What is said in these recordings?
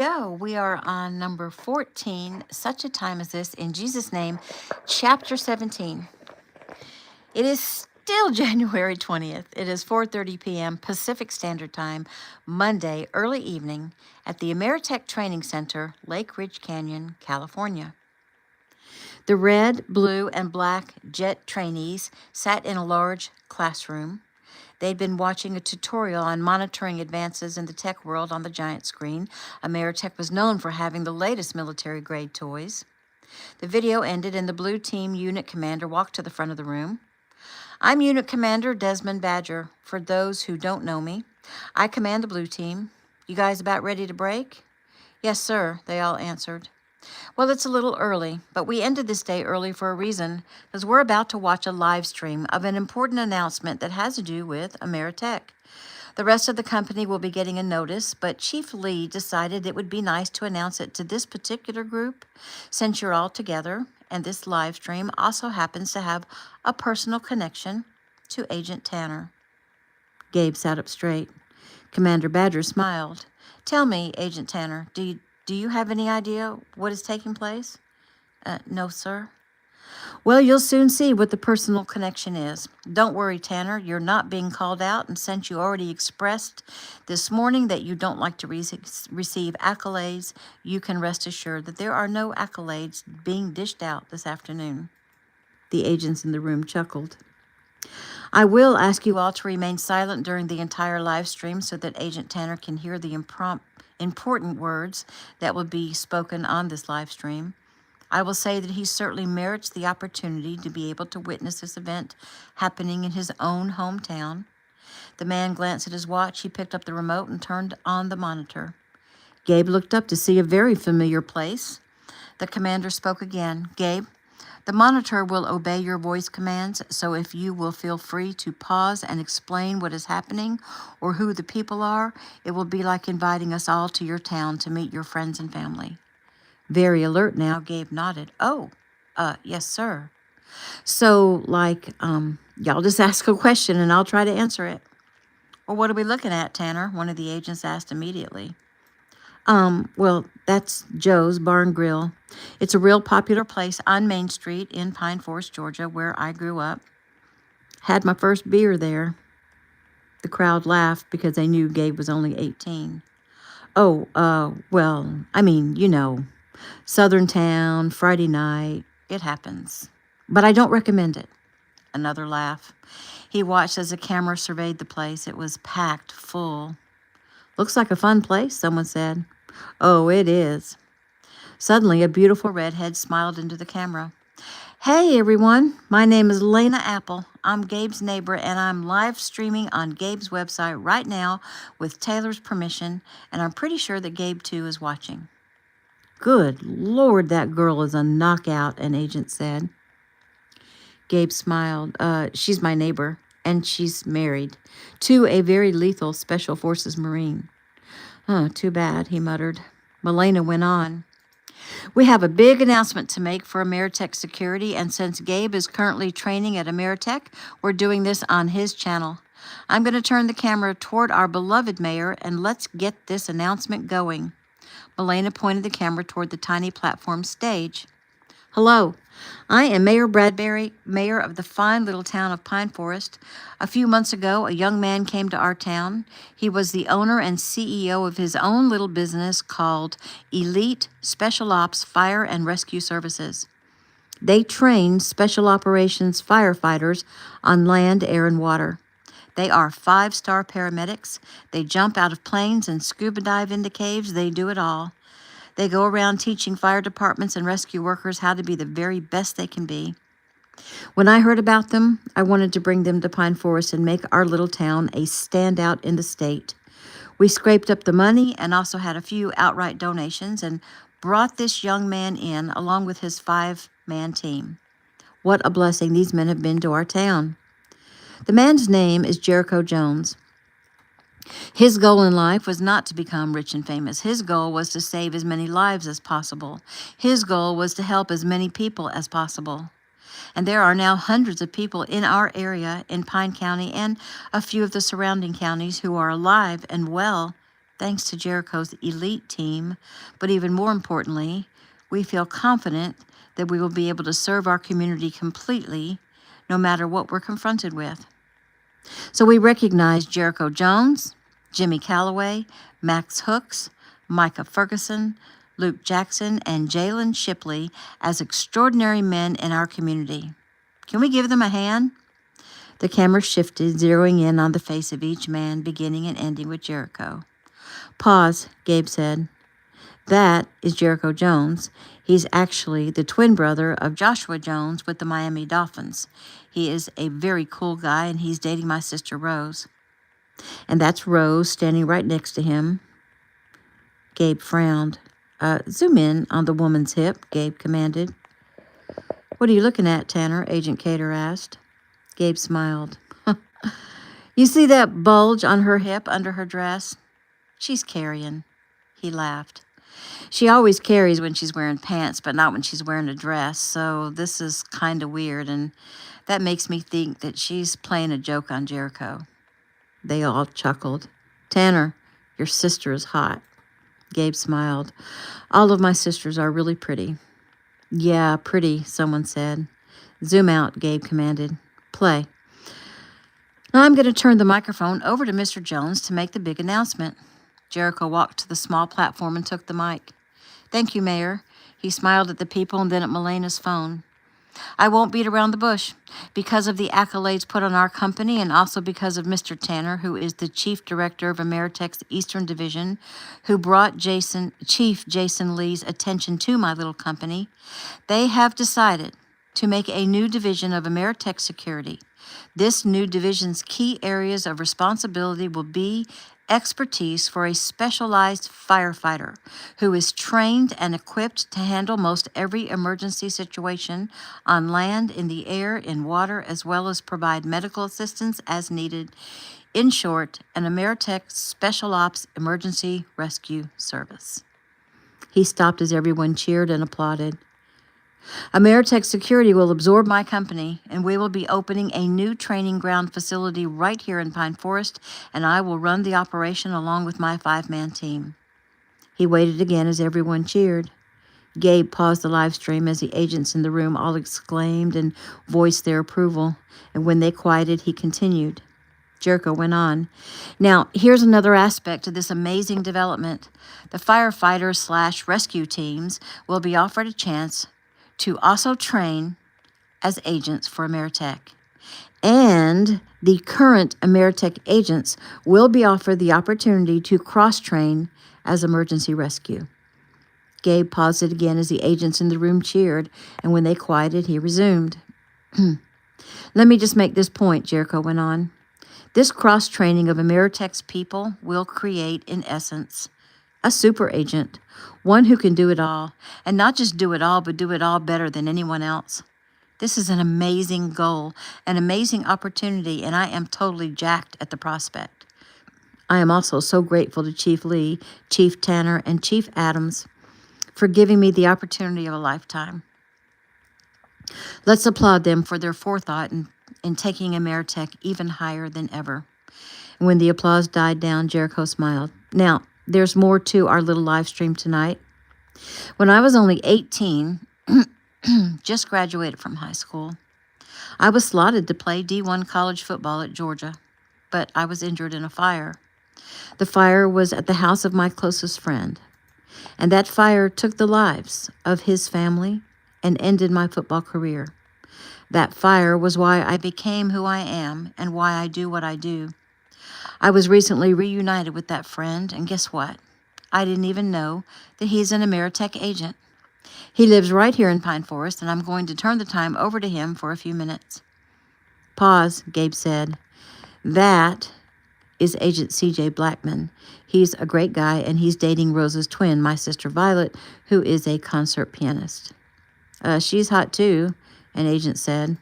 We are on number 14, Such a Time as This, in Jesus' name, chapter 17. It is still January 20th. It is 4:30 p.m. Pacific Standard Time, Monday, early evening, at the Ameritech Training Center, Lake Ridge Canyon, California. The red, blue, and black jet trainees sat in a large classroom. They'd been watching a tutorial on monitoring advances in the tech world on the giant screen. Ameritech was known for having the latest military-grade toys. The video ended, and the blue team unit commander walked to the front of the room. I'm Unit Commander Desmond Badger. For those who don't know me, I command the blue team. You guys about ready to break? Yes, sir, they all answered. Well, it's a little early, but we ended this day early for a reason, because we're about to watch a live stream of an important announcement that has to do with Ameritech. The rest of the company will be getting a notice, but Chief Lee decided it would be nice to announce it to this particular group, since you're all together, and this live stream also happens to have a personal connection to Agent Tanner. Gabe sat up straight. Commander Badger smiled. Tell me, Agent Tanner, do you have any idea what is taking place? No, sir. Well, you'll soon see what the personal connection is. Don't worry, Tanner, you're not being called out, and since you already expressed this morning that you don't like to receive accolades, you can rest assured that there are no accolades being dished out this afternoon. The agents in the room chuckled. I will ask you all to remain silent during the entire live stream so that Agent Tanner can hear the important words that will be spoken on this live stream. I will say that he certainly merits the opportunity to be able to witness this event happening in his own hometown. The man glanced at his watch. He picked up the remote and turned on the monitor. Gabe looked up to see a very familiar place. The commander spoke again. Gabe, the monitor will obey your voice commands, so if you will feel free to pause and explain what is happening or who the people are, it will be like inviting us all to your town to meet your friends and family. Very alert now, Gabe nodded. Oh, yes, sir. So, y'all just ask a question and I'll try to answer it. Well, what are we looking at, Tanner? One of the agents asked immediately. Well, that's Joe's Barn Grill. It's a real popular place on Main Street in Pine Forest, Georgia, where I grew up. Had my first beer there. The crowd laughed because they knew Gabe was only 18. Oh, well, I mean, you know, Southern town, Friday night, it happens. But I don't recommend it. Another laugh. He watched as the camera surveyed the place. It was packed full. Looks like a fun place, someone said. Oh, it is. Suddenly, a beautiful redhead smiled into the camera. Hey, everyone. My name is Lena Apple. I'm Gabe's neighbor, and I'm live streaming on Gabe's website right now with Taylor's permission, and I'm pretty sure that Gabe, too, is watching. Good Lord, that girl is a knockout, an agent said. Gabe smiled. She's my neighbor, and she's married to a very lethal Special Forces Marine. Too bad, he muttered. Milena went on. We have a big announcement to make for Ameritech Security, and since Gabe is currently training at Ameritech, we're doing this on his channel. I'm going to turn the camera toward our beloved mayor, and let's get this announcement going. Milena pointed the camera toward the tiny platform stage. Hello, I am Mayor Bradbury, mayor of the fine little town of Pine Forest. A few months ago, a young man came to our town. He was the owner and CEO of his own little business called Elite Special Ops Fire and Rescue Services. They train special operations firefighters on land, air, and water. They are 5-star paramedics. They jump out of planes and scuba dive into caves. They do it all. They go around teaching fire departments and rescue workers how to be the very best they can be. When I heard about them, I wanted to bring them to Pine Forest and make our little town a standout in the state. We scraped up the money and also had a few outright donations and brought this young man in along with his 5-man team. What a blessing these men have been to our town. The man's name is Jericho Jones. His goal in life was not to become rich and famous. His goal was to save as many lives as possible. His goal was to help as many people as possible. And there are now hundreds of people in our area in Pine County and a few of the surrounding counties who are alive and well thanks to Jericho's elite team, but even more importantly, we feel confident that we will be able to serve our community completely, no matter what we're confronted with. So we recognize Jericho Jones, Jimmy Calloway, Max Hooks, Micah Ferguson, Luke Jackson, and Jalen Shipley as extraordinary men in our community. Can we give them a hand? The camera shifted, zeroing in on the face of each man, beginning and ending with Jericho. Pause, Gabe said. That is Jericho Jones. He's actually the twin brother of Joshua Jones with the Miami Dolphins. He is a very cool guy, and he's dating my sister Rose. And that's Rose standing right next to him. Gabe frowned. Zoom in on the woman's hip, Gabe commanded. What are you looking at, Tanner? Agent Cater asked. Gabe smiled. You see that bulge on her hip under her dress? She's carrying. He laughed. She always carries when she's wearing pants, but not when she's wearing a dress, so this is kind of weird, and that makes me think that she's playing a joke on Jericho. They all chuckled. Tanner, your sister is hot. Gabe smiled. All of my sisters are really pretty. Yeah, pretty, someone said. Zoom out, Gabe commanded. Play. Now I'm going to turn the microphone over to Mr. Jones to make the big announcement. Jericho walked to the small platform and took the mic. Thank you, Mayor. He smiled at the people and then at Melena's phone. I won't beat around the bush. Because of the accolades put on our company and also because of Mr. Tanner, who is the Chief Director of Ameritech's Eastern Division, who brought Chief Jason Lee's attention to my little company, they have decided to make a new division of Ameritech Security. This new division's key areas of responsibility will be expertise for a specialized firefighter who is trained and equipped to handle most every emergency situation on land, in the air, in water, as well as provide medical assistance as needed. In short, an Ameritech Special Ops Emergency Rescue Service. He stopped as everyone cheered and applauded. Ameritech Security will absorb my company, and we will be opening a new training ground facility right here in Pine Forest, and I will run the operation along with my 5-man team. He waited again as everyone cheered. Gabe paused the live stream as the agents in the room all exclaimed and voiced their approval, and when they quieted, he continued. Jericho went on. Now, here's another aspect to this amazing development. The firefighters/rescue teams will be offered a chance to also train as agents for Ameritech. And the current Ameritech agents will be offered the opportunity to cross-train as emergency rescue. Gabe paused it again as the agents in the room cheered, and when they quieted, he resumed. Let me just make this point, Jericho went on. This cross-training of Ameritech's people will create, in essence, a super agent, one who can do it all, and not just do it all, but do it all better than anyone else. This is an amazing goal, an amazing opportunity, and I am totally jacked at the prospect. I am also so grateful to Chief Lee, Chief Tanner, and Chief Adams for giving me the opportunity of a lifetime. Let's applaud them for their forethought in taking Ameritech even higher than ever. And when the applause died down, Jericho smiled. Now, there's more to our little live stream tonight. When I was only 18, just graduated from high school, I was slotted to play D1 college football at Georgia, but I was injured in a fire. The fire was at the house of my closest friend, and that fire took the lives of his family and ended my football career. That fire was why I became who I am and why I do what I do. I was recently reunited with that friend, and guess what? I didn't even know that he's an Ameritech agent. He lives right here in Pine Forest, and I'm going to turn the time over to him for a few minutes. Pause, Gabe said. That is Agent C.J. Blackman. He's a great guy, and he's dating Rose's twin, my sister Violet, who is a concert pianist. She's hot too, an agent said.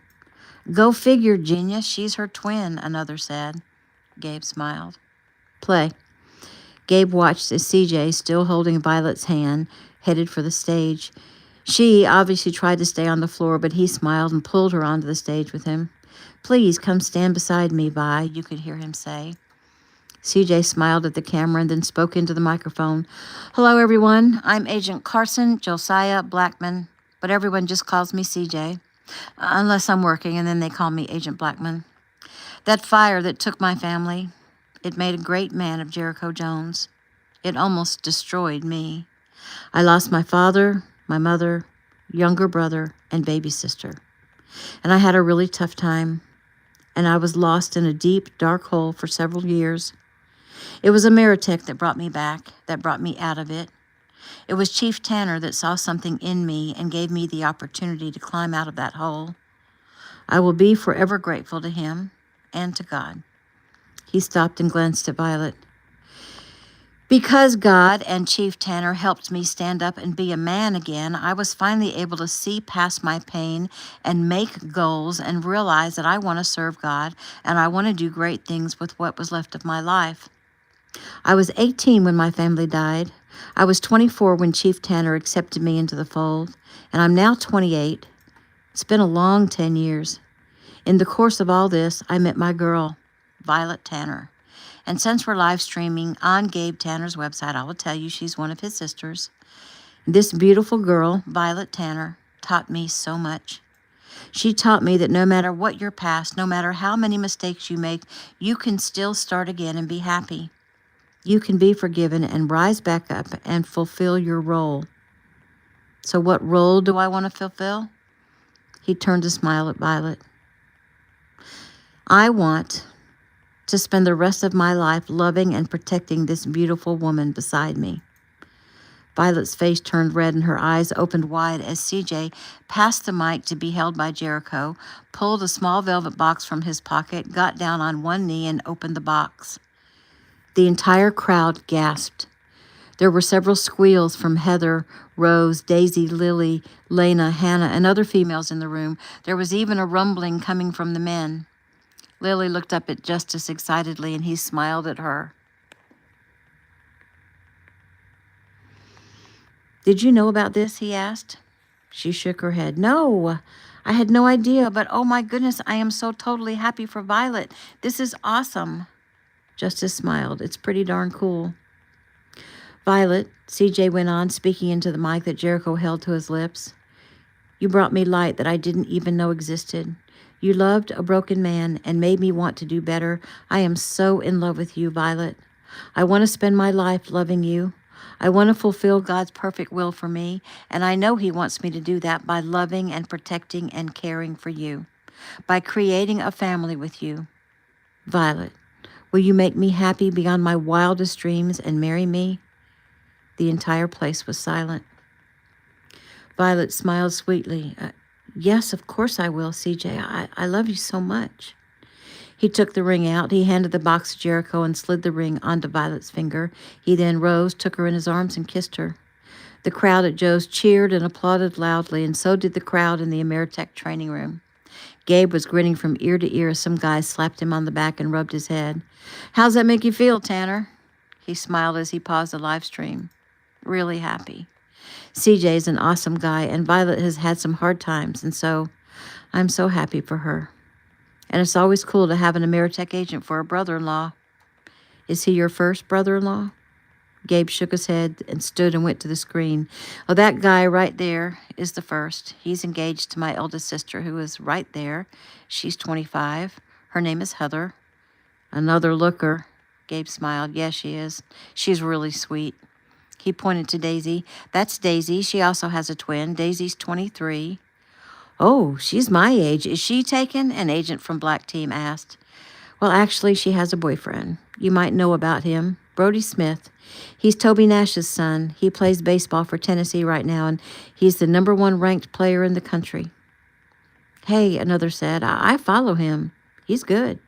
Go figure, genius. She's her twin, another said. Gabe smiled. Play. Gabe watched as CJ, still holding Violet's hand, headed for the stage. She obviously tried to stay on the floor, but he smiled and pulled her onto the stage with him. Please come stand beside me, Vi, you could hear him say. CJ smiled at the camera and then spoke into the microphone. Hello, everyone. I'm Agent Carson Josiah Blackman, but everyone just calls me CJ, unless I'm working, and then they call me Agent Blackman. That fire that took my family, it made a great man of Jericho Jones. It almost destroyed me. I lost my father, my mother, younger brother, and baby sister. And I had a really tough time, and I was lost in a deep, dark hole for several years. It was Ameritech that brought me back, that brought me out of it. It was Chief Tanner that saw something in me and gave me the opportunity to climb out of that hole. I will be forever grateful to him and to God. He stopped and glanced at Violet. Because God and Chief Tanner helped me stand up and be a man again, I was finally able to see past my pain and make goals and realize that I want to serve God and I want to do great things with what was left of my life. I was 18 when my family died. I was 24 when Chief Tanner accepted me into the fold, and I'm now 28. It's been a long 10 years. In the course of all this, I met my girl, Violet Tanner. And since we're live streaming on Gabe Tanner's website, I will tell you she's one of his sisters. This beautiful girl, Violet Tanner, taught me so much. She taught me that no matter what your past, no matter how many mistakes you make, you can still start again and be happy. You can be forgiven and rise back up and fulfill your role. So what role do I want to fulfill? He turned to smile at Violet. I want to spend the rest of my life loving and protecting this beautiful woman beside me. Violet's face turned red and her eyes opened wide as CJ passed the mic to be held by Jericho, pulled a small velvet box from his pocket, got down on one knee and opened the box. The entire crowd gasped. There were several squeals from Heather, Rose, Daisy, Lily, Lena, Hannah, and other females in the room. There was even a rumbling coming from the men. Lily looked up at Justice excitedly, and he smiled at her. Did you know about this? He asked. She shook her head. No, I had no idea, but oh my goodness, I am so totally happy for Violet. This is awesome. Justice smiled. It's pretty darn cool. Violet, CJ went on, speaking into the mic that Jericho held to his lips. You brought me light that I didn't even know existed. You loved a broken man and made me want to do better. I am so in love with you, Violet. I want to spend my life loving you. I want to fulfill God's perfect will for me, and I know He wants me to do that by loving and protecting and caring for you, by creating a family with you. Violet, will you make me happy beyond my wildest dreams and marry me? The entire place was silent. Violet smiled sweetly. Yes, of course I will, CJ. I love you so much. He took the ring out. He handed the box to Jericho and slid the ring onto Violet's finger. He then rose, took her in his arms, and kissed her. The crowd at Joe's cheered and applauded loudly, and so did the crowd in the Ameritech training room. Gabe was grinning from ear to ear as some guy slapped him on the back and rubbed his head. How's that make you feel, Tanner? He smiled as he paused the live stream. Really happy. CJ is an awesome guy, and Violet has had some hard times, and so I'm so happy for her. And it's always cool to have an Ameritech agent for a brother-in-law. Is he your first brother-in-law? Gabe shook his head and stood and went to the screen. Oh, that guy right there is the first. He's engaged to my eldest sister, who is right there. She's 25. Her name is Heather. Another looker. Gabe smiled. Yes, she is. She's really sweet. He pointed to Daisy. That's Daisy. She also has a twin. Daisy's 23. Oh, she's my age. Is she taken? An agent from Black Team asked. Well, actually, she has a boyfriend. You might know about him. Brody Smith. He's Toby Nash's son. He plays baseball for Tennessee right now, and he's the #1 ranked player in the country. Hey, another said, I follow him. He's good.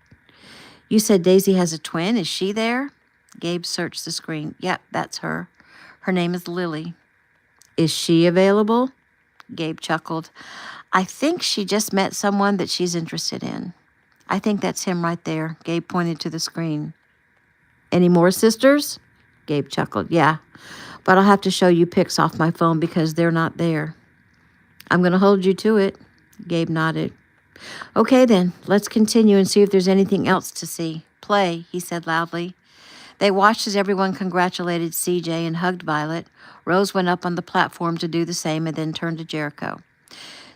You said Daisy has a twin. Is she there? Gabe searched the screen. Yep, that's her. Her name is Lily. Is she available? Gabe chuckled. I think she just met someone that she's interested in. I think that's him right there. Gabe pointed to the screen. Any more sisters? Gabe chuckled. Yeah, but I'll have to show you pics off my phone because they're not there. I'm going to hold you to it. Gabe nodded. Okay then, let's continue and see if there's anything else to see. Play, he said loudly. They watched as everyone congratulated CJ and hugged Violet. Rose went up on the platform to do the same and then turned to Jericho.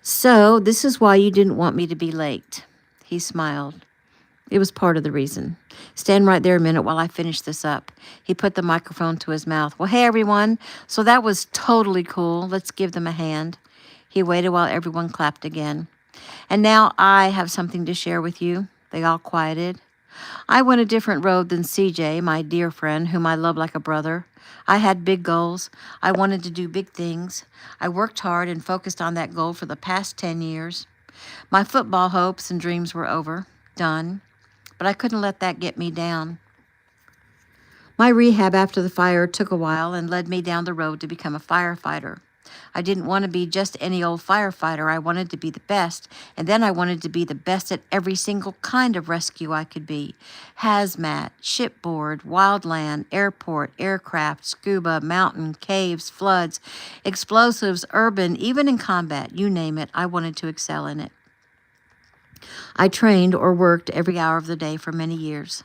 So, this is why you didn't want me to be late. He smiled. It was part of the reason. Stand right there a minute while I finish this up. He put the microphone to his mouth. Well, hey, everyone. So that was totally cool. Let's give them a hand. He waited while everyone clapped again. And now I have something to share with you. They all quieted. I went a different road than CJ, my dear friend, whom I love like a brother. I had big goals. I wanted to do big things. I worked hard and focused on that goal for the past 10 years. My football hopes and dreams were over, done, but I couldn't let that get me down. My rehab after the fire took a while and led me down the road to become a firefighter. I didn't want to be just any old firefighter. I wanted to be the best, and then I wanted to be the best at every single kind of rescue I could be. Hazmat, shipboard, wildland, airport, aircraft, scuba, mountain, caves, floods, explosives, urban, even in combat, you name it, I wanted to excel in it. I trained or worked every hour of the day for many years.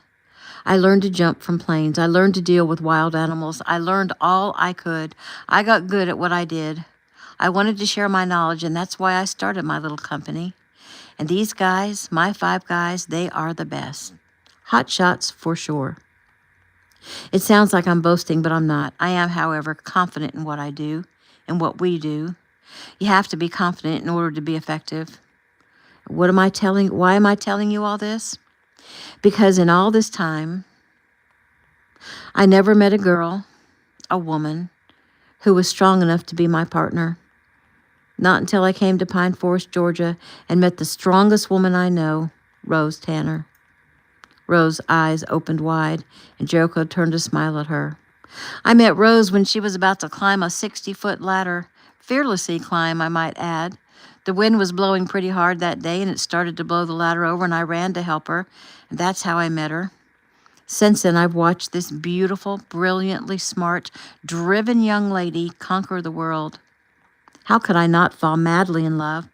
I learned to jump from planes. I learned to deal with wild animals. I learned all I could. I got good at what I did. I wanted to share my knowledge, and that's why I started my little company. And these guys, my 5 guys, they are the best. Hot shots for sure. It sounds like I'm boasting, but I'm not. I am, however, confident in what I do and what we do. You have to be confident in order to be effective. Why am I telling you all this? Because in all this time, I never met a girl, a woman, who was strong enough to be my partner. Not until I came to Pine Forest, Georgia, and met the strongest woman I know, Rose Tanner. Rose's eyes opened wide, and Jericho turned to smile at her. I met Rose when she was about to climb a 60-foot ladder. Fearlessly climb, I might add. The wind was blowing pretty hard that day, and it started to blow the ladder over, and I ran to help her, and that's how I met her. Since then, I've watched this beautiful, brilliantly smart, driven young lady conquer the world. How could I not fall madly in love?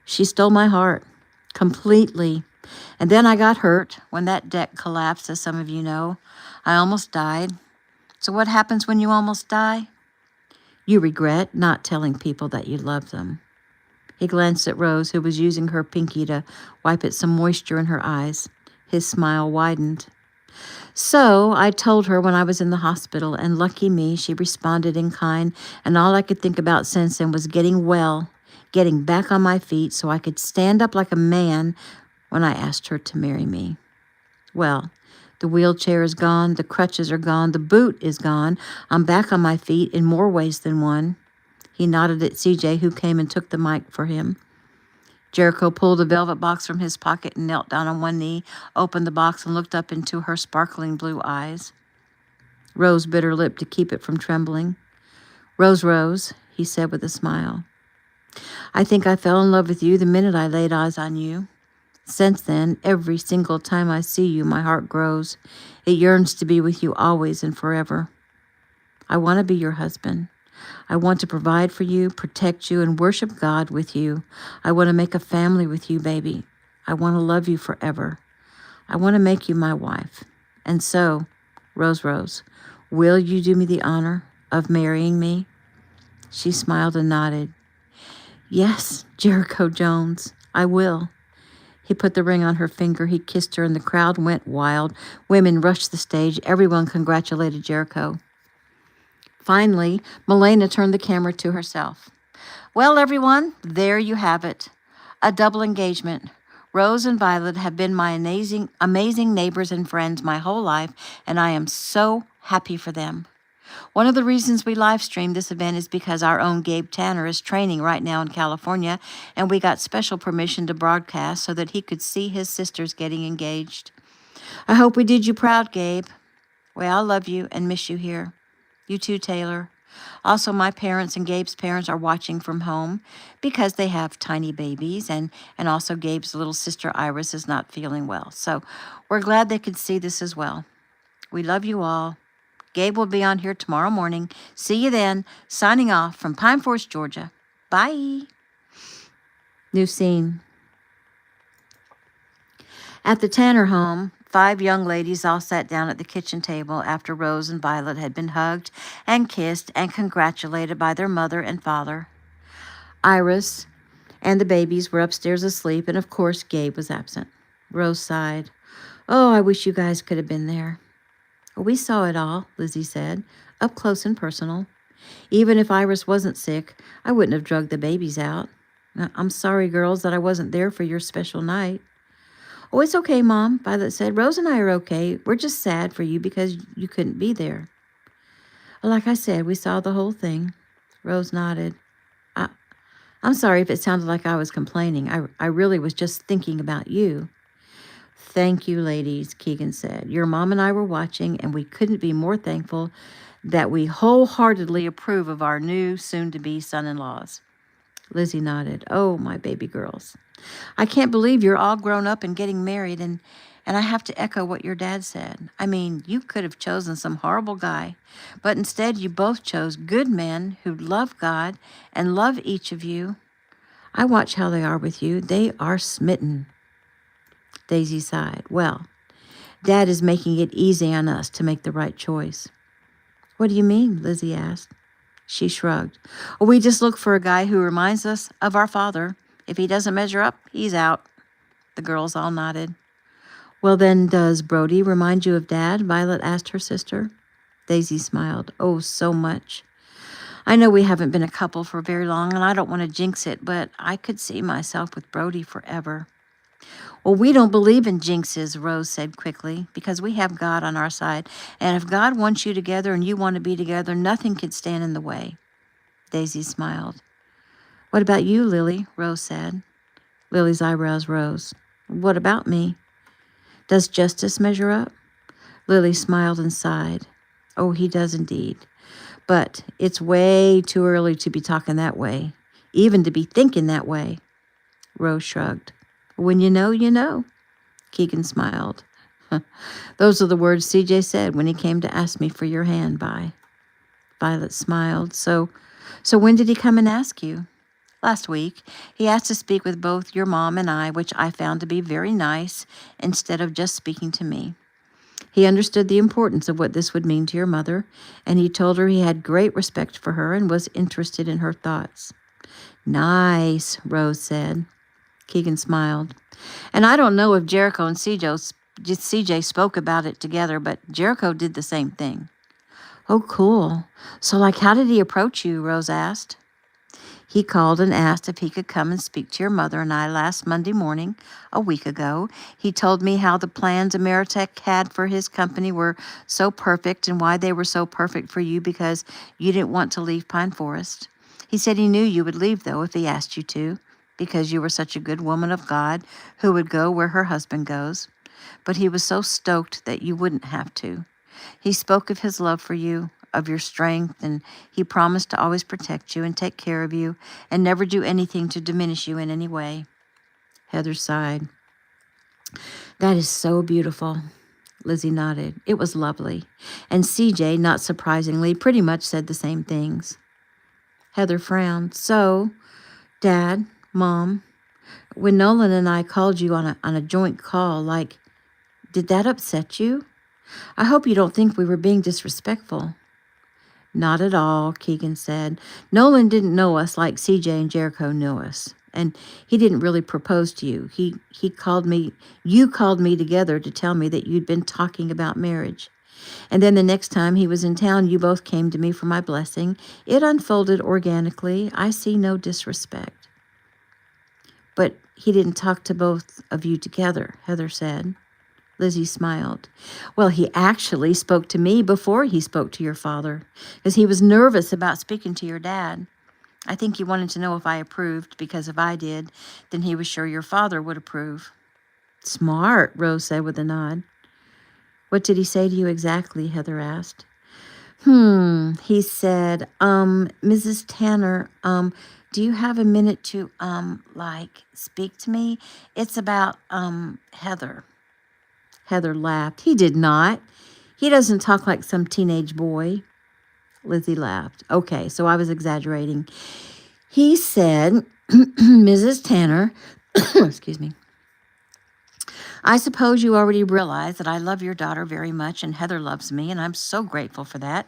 She stole my heart, completely. And then I got hurt when that deck collapsed, as some of you know. I almost died. So what happens when you almost die? You regret not telling people that you love them. He glanced at Rose, who was using her pinky to wipe at some moisture in her eyes. His smile widened. So I told her when I was in the hospital, and lucky me, she responded in kind, and all I could think about since then was getting well, getting back on my feet so I could stand up like a man when I asked her to marry me. Well, the wheelchair is gone, the crutches are gone, the boot is gone. I'm back on my feet in more ways than one. He nodded at CJ, who came and took the mic for him. Jericho pulled a velvet box from his pocket and knelt down on one knee, opened the box, and looked up into her sparkling blue eyes. Rose bit her lip to keep it from trembling. Rose, he said with a smile. I think I fell in love with you the minute I laid eyes on you. Since then, every single time I see you, my heart grows. It yearns to be with you always and forever. I want to be your husband. I want to provide for you, protect you, and worship God with you. I want to make a family with you, baby. I want to love you forever. I want to make you my wife. And so, Rose, will you do me the honor of marrying me? She smiled and nodded. Yes, Jericho Jones, I will. He put the ring on her finger. He kissed her, and the crowd went wild. Women rushed the stage. Everyone congratulated Jericho. Finally, Milena turned the camera to herself. Well, everyone, there you have it. A double engagement. Rose and Violet have been my amazing neighbors and friends my whole life, and I am so happy for them. One of the reasons we live streamed this event is because our own Gabe Tanner is training right now in California, and we got special permission to broadcast so that he could see his sisters getting engaged. I hope we did you proud, Gabe. Well, I love you and miss you here. You too, Taylor. Also, my parents and Gabe's parents are watching from home because they have tiny babies, and also Gabe's little sister Iris is not feeling well. So we're glad they could see this as well. We love you all. Gabe will be on here tomorrow morning. See you then. Signing off from Pine Forest, Georgia. Bye. New scene. At the Tanner home, 5 young ladies all sat down at the kitchen table after Rose and Violet had been hugged and kissed and congratulated by their mother and father. Iris and the babies were upstairs asleep, and of course Gabe was absent. Rose sighed. Oh, I wish you guys could have been there. We saw it all, Lizzie said, up close and personal. Even if Iris wasn't sick, I wouldn't have drugged the babies out. I'm sorry, girls, that I wasn't there for your special night. Oh, it's okay, Mom, Violet said. Rose and I are okay. We're just sad for you because you couldn't be there. Like I said, we saw the whole thing. Rose nodded. I'm sorry if it sounded like I was complaining. I really was just thinking about you. Thank you, ladies, Keegan said. Your mom and I were watching, and we couldn't be more thankful that we wholeheartedly approve of our new soon-to-be son-in-laws. Lizzie nodded. Oh, my baby girls. I can't believe you're all grown up and getting married, and I have to echo what your dad said. I mean, you could have chosen some horrible guy, but instead you both chose good men who love God and love each of you. I watch how they are with you. They are smitten. Daisy sighed. Well, Dad is making it easy on us to make the right choice. What do you mean? Lizzie asked. She shrugged. We just look for a guy who reminds us of our father. If he doesn't measure up, he's out. The girls all nodded. Well, then, does Brody remind you of Dad? Violet asked her sister. Daisy smiled. Oh, so much. I know we haven't been a couple for very long, and I don't want to jinx it, but I could see myself with Brody forever. Well, we don't believe in jinxes, Rose said quickly, because we have God on our side. And if God wants you together and you want to be together, nothing can stand in the way. Daisy smiled. What about you, Lily? Rose said. Lily's eyebrows rose. What about me? Does justice measure up? Lily smiled and sighed. Oh, he does indeed. But it's way too early to be talking that way, even to be thinking that way. Rose shrugged. When you know, you know. Keegan smiled. Those are the words CJ said when he came to ask me for your hand, Vi. Violet smiled. So when did he come and ask you? Last week. He asked to speak with both your mom and I, which I found to be very nice, instead of just speaking to me. He understood the importance of what this would mean to your mother, and he told her he had great respect for her and was interested in her thoughts. Nice, Rose said. Keegan smiled. And I don't know if Jericho and CJ spoke about it together, but Jericho did the same thing. Oh, cool. So, how did he approach you? Rose asked. He called and asked if he could come and speak to your mother and I last Monday morning, a week ago. He told me how the plans Ameritech had for his company were so perfect and why they were so perfect for you because you didn't want to leave Pine Forest. He said he knew you would leave, though, if he asked you to, because you were such a good woman of God who would go where her husband goes. But he was so stoked that you wouldn't have to. He spoke of his love for you, of your strength, and he promised to always protect you and take care of you and never do anything to diminish you in any way. Heather sighed. That is so beautiful. Lizzie nodded. It was lovely. And CJ, not surprisingly, pretty much said the same things. Heather frowned. So, Dad, Mom, when Nolan and I called you on a joint call, did that upset you? I hope you don't think we were being disrespectful. Not at all, Keegan said. Nolan didn't know us like CJ and Jericho knew us, and he didn't really propose to you. You called me together to tell me that you'd been talking about marriage. And then the next time he was in town, you both came to me for my blessing. It unfolded organically. I see no disrespect. But he didn't talk to both of you together, Heather said. Lizzie smiled. Well, he actually spoke to me before he spoke to your father, because he was nervous about speaking to your dad. I think he wanted to know if I approved, because if I did, then he was sure your father would approve. Smart, Rose said with a nod. What did he say to you exactly? Heather asked. He said, Mrs. Tanner, do you have a minute to, speak to me? It's about, Heather. Heather laughed. He did not. He doesn't talk like some teenage boy. Lizzie laughed. Okay, so I was exaggerating. He said, Mrs. Tanner, excuse me, I suppose you already realize that I love your daughter very much and Heather loves me, and I'm so grateful for that.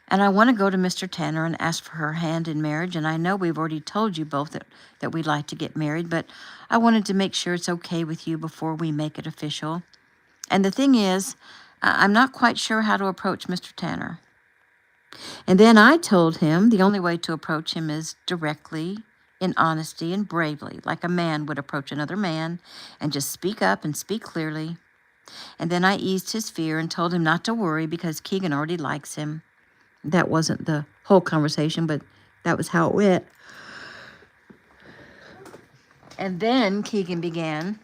And I want to go to Mr. Tanner and ask for her hand in marriage, and I know we've already told you both that we'd like to get married, but I wanted to make sure it's okay with you before we make it official. And the thing is, I'm not quite sure how to approach Mr. Tanner. And then I told him the only way to approach him is directly, in honesty and bravely, like a man would approach another man, and just speak up and speak clearly. And then I eased his fear and told him not to worry because Keegan already likes him. That wasn't the whole conversation, but that was how it went. And then Keegan began.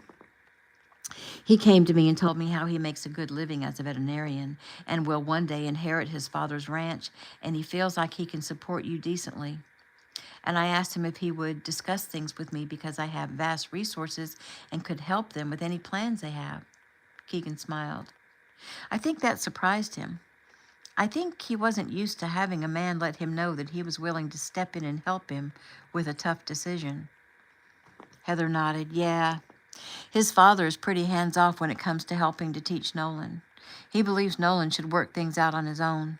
He came to me and told me how he makes a good living as a veterinarian and will one day inherit his father's ranch, and he feels like he can support you decently. And I asked him if he would discuss things with me because I have vast resources and could help them with any plans they have. Keegan smiled. I think that surprised him. I think he wasn't used to having a man let him know that he was willing to step in and help him with a tough decision. Heather nodded. Yeah, his father is pretty hands-off when it comes to helping to teach Nolan. He believes Nolan should work things out on his own.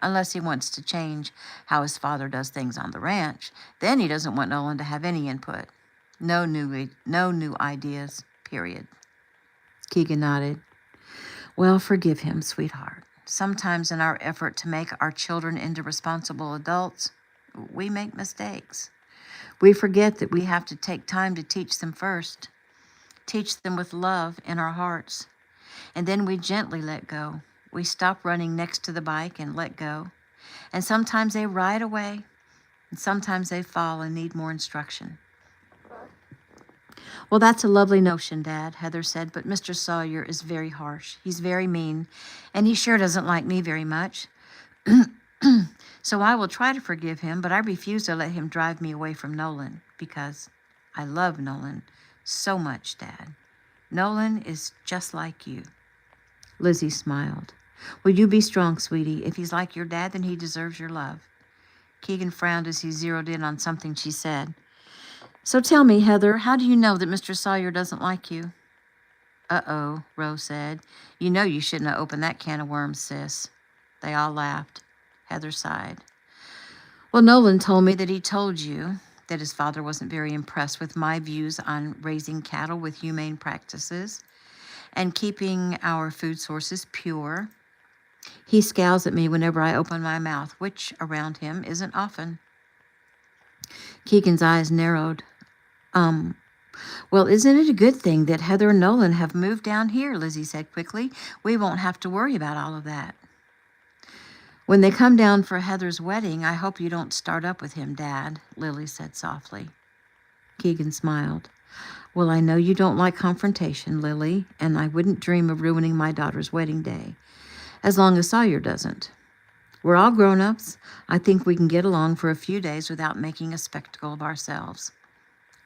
Unless he wants to change how his father does things on the ranch. Then he doesn't want Nolan to have any input. No new ideas, period. Keegan nodded. Well, forgive him, sweetheart. Sometimes in our effort to make our children into responsible adults, we make mistakes. We forget that we have to take time to teach them first. Teach them with love in our hearts. And then we gently let go. We stop running next to the bike and let go. And sometimes they ride away, and sometimes they fall and need more instruction. Well, that's a lovely notion, Dad, Heather said, but Mr. Sawyer is very harsh. He's very mean, and he sure doesn't like me very much. So I will try to forgive him, but I refuse to let him drive me away from Nolan, because I love Nolan so much, Dad. Nolan is just like you. Lizzie smiled. Will you be strong, sweetie? If he's like your dad, then he deserves your love. Keegan frowned as he zeroed in on something she said. So tell me, Heather, how do you know that Mr. Sawyer doesn't like you? Uh-oh, Rose said. You know you shouldn't have opened that can of worms, sis. They all laughed. Heather sighed. Well, Nolan told me that he told you that his father wasn't very impressed with my views on raising cattle with humane practices and keeping our food sources pure. He scowls at me whenever I open my mouth, which around him isn't often. Keegan's eyes narrowed. Well, isn't it a good thing that Heather and Nolan have moved down here, Lizzie said quickly. We won't have to worry about all of that. When they come down for Heather's wedding, I hope you don't start up with him, Dad, Lily said softly. Keegan smiled. Well, I know you don't like confrontation, Lily, and I wouldn't dream of ruining my daughter's wedding day, as long as Sawyer doesn't. We're all grown-ups. I think we can get along for a few days without making a spectacle of ourselves.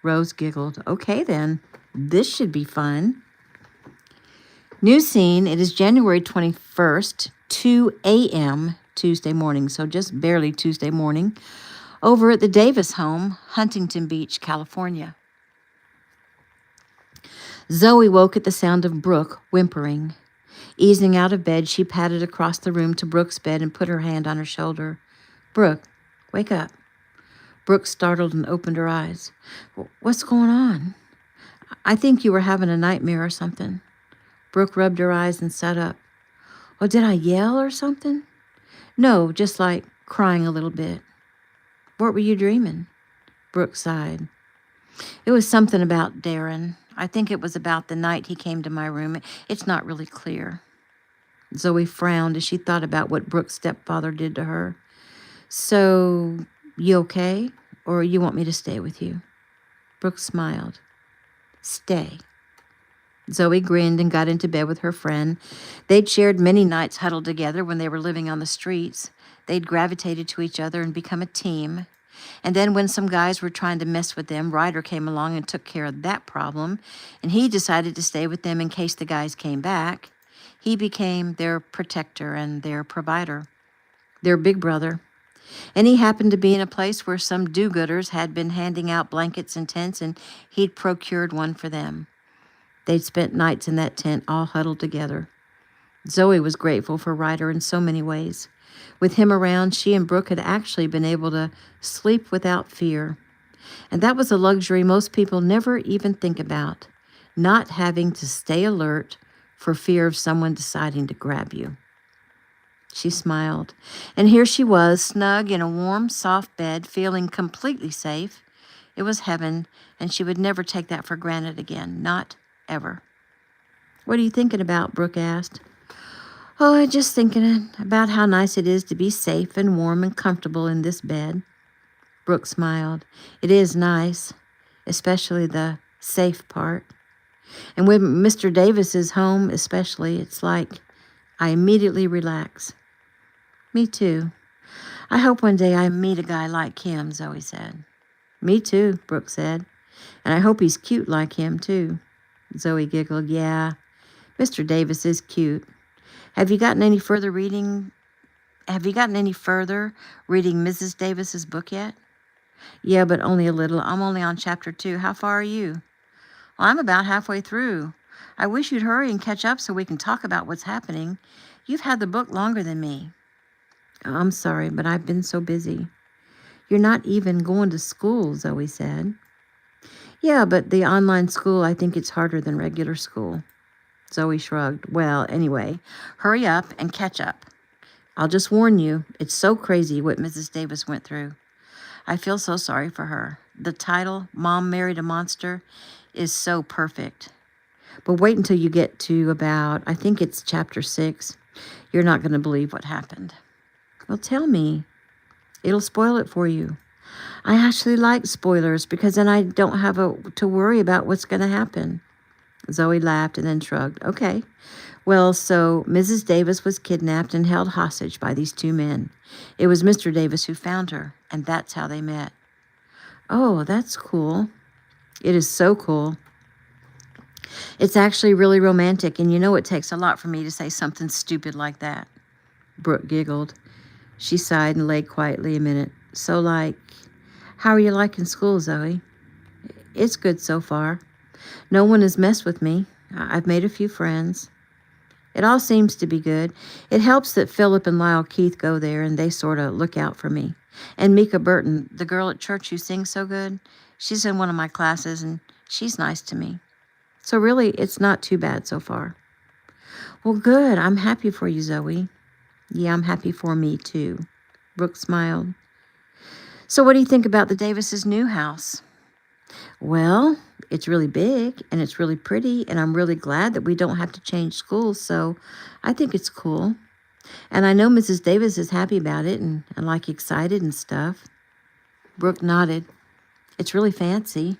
Rose giggled. Okay, then. This should be fun. New scene. It is January 21st, 2 a.m. Tuesday morning, so just barely Tuesday morning, over at the Davis home, Huntington Beach, California. Zoe woke at the sound of Brooke whimpering. Easing out of bed, she padded across the room to Brooke's bed and put her hand on her shoulder. Brooke, wake up. Brooke startled and opened her eyes. What's going on? I think you were having a nightmare or something. Brooke rubbed her eyes and sat up. Oh, did I yell or something? No, just like crying a little bit. What were you dreaming? Brooke sighed. It was something about Darren. I think it was about the night he came to my room. It's not really clear. Zoe frowned as she thought about what Brooke's stepfather did to her. So, you okay? Or you want me to stay with you? Brooke smiled. Stay. Zoe grinned and got into bed with her friend. They'd shared many nights huddled together when they were living on the streets. They'd gravitated to each other and become a team. And then when some guys were trying to mess with them, Ryder came along and took care of that problem, and he decided to stay with them in case the guys came back. He became their protector and their provider, their big brother. And he happened to be in a place where some do-gooders had been handing out blankets and tents, and he'd procured one for them. They'd spent nights in that tent, all huddled together. Zoe was grateful for Ryder in so many ways. With him around, she and Brooke had actually been able to sleep without fear. And that was a luxury most people never even think about, not having to stay alert for fear of someone deciding to grab you. She smiled, and here she was, snug in a warm, soft bed, feeling completely safe. It was heaven, and she would never take that for granted again, not ever. "What are you thinking about?" Brooke asked. "Oh, I'm just thinking about how nice it is to be safe and warm and comfortable in this bed." Brooke smiled. "It is nice, especially the safe part. And when Mr. Davis is home, especially, it's like I immediately relax." "Me too. I hope one day I meet a guy like him," Zoe said. "Me too," Brooke said. "And I hope he's cute like him, too." Zoe giggled. "Yeah, Mr. Davis is cute. Have you gotten any further reading Mrs. Davis's book yet?" "Yeah, but only a little. I'm only on chapter 2. How far are you?" "Well, I'm about halfway through. I wish you'd hurry and catch up so we can talk about what's happening. You've had the book longer than me." "I'm sorry, but I've been so busy." "You're not even going to school," Zoe said. "Yeah, but the online school, I think it's harder than regular school." Zoe shrugged. "Well, anyway, hurry up and catch up. I'll just warn you, it's so crazy what Mrs. Davis went through. I feel so sorry for her. The title, Mom Married a Monster, is so perfect. But wait until you get to about, I think it's chapter 6. You're not going to believe what happened." "Well, tell me. It'll spoil it for you." "I actually like spoilers because then I don't have to worry about what's going to happen." Zoe laughed and then shrugged. "Okay. Well, so Mrs. Davis was kidnapped and held hostage by these 2 men. It was Mr. Davis who found her, and that's how they met." "Oh, that's cool." "It is so cool. It's actually really romantic, and you know it takes a lot for me to say something stupid like that." Brooke giggled. She sighed and lay quietly a minute. "So, how are you liking school, Zoe?" "It's good so far. No one has messed with me. I've made a few friends. It all seems to be good. It helps that Philip and Lyle Keith go there, and they sort of look out for me. And Mika Burton, the girl at church who sings so good, she's in one of my classes, and she's nice to me. So really, it's not too bad so far." "Well, good. I'm happy for you, Zoe." "Yeah, I'm happy for me, too." Brooke smiled. "So what do you think about the Davises' new house?" "Well, it's really big, and it's really pretty, and I'm really glad that we don't have to change schools, so I think it's cool. And I know Mrs. Davis is happy about it and excited and stuff." Brooke nodded. "It's really fancy.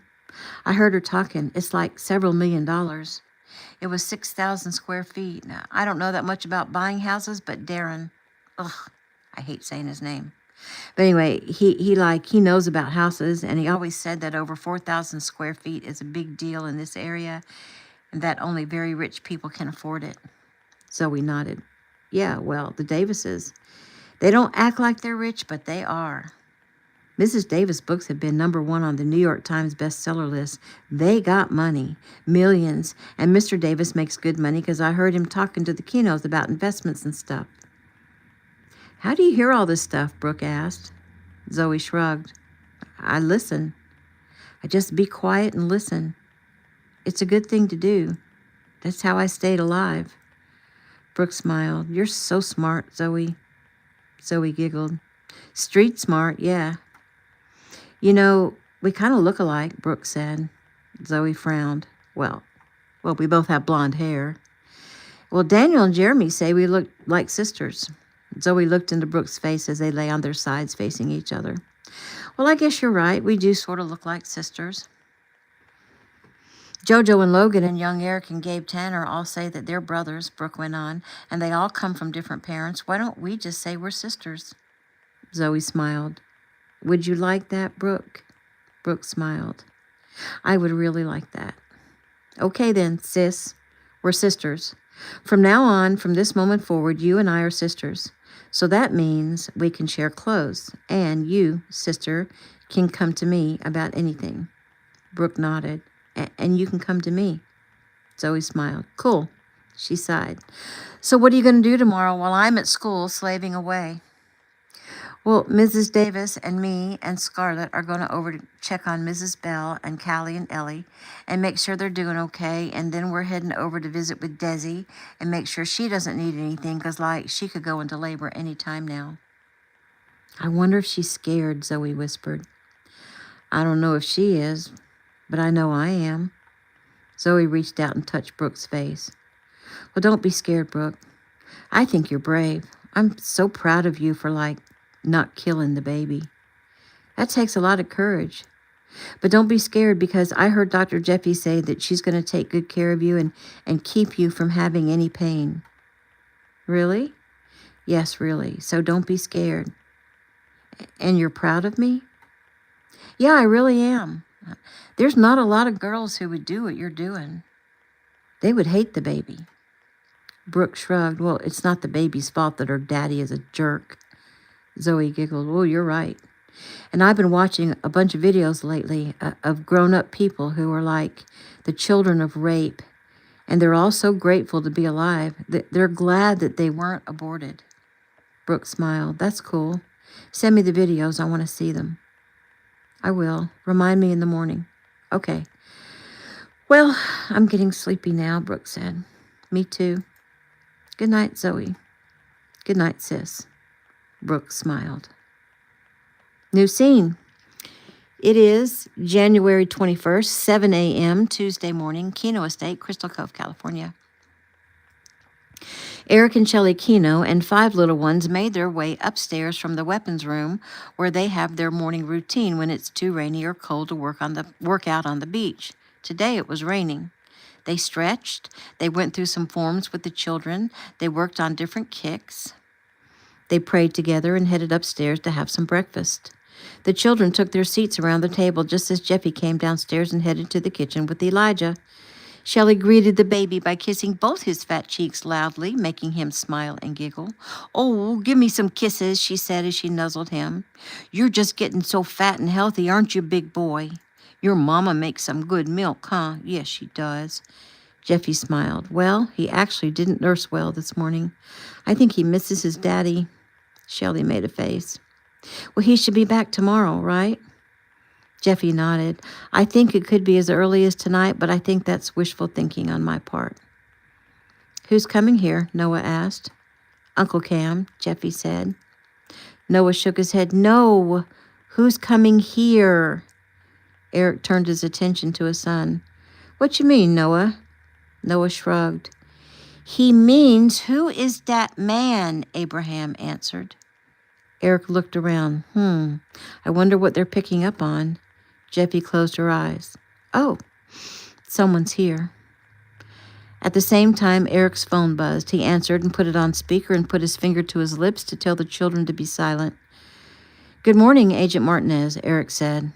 I heard her talking. It's like several $1,000,000. It was 6,000 square feet. Now, I don't know that much about buying houses, but Darren, I hate saying his name. But anyway, he knows about houses, and he always said that over 4,000 square feet is a big deal in this area, and that only very rich people can afford it." Zoe nodded. "Yeah, well, the Davises. They don't act like they're rich, but they are. Mrs. Davis' books have been #1 on the New York Times bestseller list. They got money, millions, and Mr. Davis makes good money because I heard him talking to the Kinos about investments and stuff." "How do you hear all this stuff?" Brooke asked. Zoe shrugged. "I listen. I just be quiet and listen. It's a good thing to do. That's how I stayed alive." Brooke smiled. "You're so smart, Zoe." Zoe giggled. "Street smart, yeah." "You know, we kind of look alike," Brooke said. Zoe frowned. Well, we both have blonde hair." "Well, Daniel and Jeremy say we look like sisters." Zoe looked into Brooke's face as they lay on their sides facing each other. "Well, I guess you're right. We do sort of look like sisters. JoJo and Logan and young Eric and Gabe Tanner all say that they're brothers," Brooke went on, "and they all come from different parents. Why don't we just say we're sisters?" Zoe smiled. "Would you like that, Brooke?" Brooke smiled. "I would really like that." "Okay then, sis. We're sisters. From now on, from this moment forward, you and I are sisters. So that means we can share clothes, and you, sister, can come to me about anything." Brooke nodded. "And you can come to me." Zoe smiled. Cool. She sighed. So what are you going to do tomorrow while I'm at school slaving away? Well, Mrs. Davis and me and Scarlett are going to over to check on Mrs. Bell and Callie and Ellie and make sure they're doing okay. And then we're heading over to visit with Desi and make sure she doesn't need anything because, like, she could go into labor any time now. I wonder if she's scared, Zoe whispered. I don't know if she is, but I know I am. Zoe reached out and touched Brooke's face. Well, don't be scared, Brooke. I think you're brave. I'm so proud of you for, like, not killing the baby. That takes a lot of courage. But don't be scared because I heard Dr. Jeffy say that she's going to take good care of you and keep you from having any pain. Really? Yes, really. So don't be scared. And you're proud of me? Yeah, I really am. There's not a lot of girls who would do what you're doing. They would hate the baby. Brooke shrugged. Well, it's not the baby's fault that her daddy is a jerk. Zoe giggled. Oh, you're right. And I've been watching a bunch of videos lately of grown-up people who are like the children of rape, and they're all so grateful to be alive. They're glad that they weren't aborted. Brooke smiled. That's cool. Send me the videos. I want to see them. I will. Remind me in the morning. Okay. Well, I'm getting sleepy now, Brooke said. Me too. Good night, Zoe. Good night, sis. Brooke smiled. New scene. It is January 21st, 7 a.m., Tuesday morning, Keno Estate, Crystal Cove, California. Eric and Shelley Keno and 5 little ones made their way upstairs from the weapons room where they have their morning routine when it's too rainy or cold to work out on the beach. Today it was raining. They stretched. They went through some forms with the children. They worked on different kicks. They prayed together and headed upstairs to have some breakfast. The children took their seats around the table just as Jeffy came downstairs and headed to the kitchen with Elijah. Shelley greeted the baby by kissing both his fat cheeks loudly, making him smile and giggle. Oh, give me some kisses, she said as she nuzzled him. You're just getting so fat and healthy, aren't you, big boy? Your mama makes some good milk, huh? Yes, she does. Jeffy smiled. Well, he actually didn't nurse well this morning. I think he misses his daddy. Shelley made a face. Well, he should be back tomorrow, right? Jeffy nodded. I think it could be as early as tonight, but I think that's wishful thinking on my part. Who's coming here? Noah asked. Uncle Cam, Jeffy said. Noah shook his head. No, who's coming here? Eric turned his attention to his son. What you mean, Noah? Noah shrugged. He means, who is that man? Abraham answered. Eric looked around. I wonder what they're picking up on. Jeffy closed her eyes. Oh, someone's here. At the same time, Eric's phone buzzed. He answered and put it on speaker and put his finger to his lips to tell the children to be silent. Good morning, Agent Martinez, Eric said.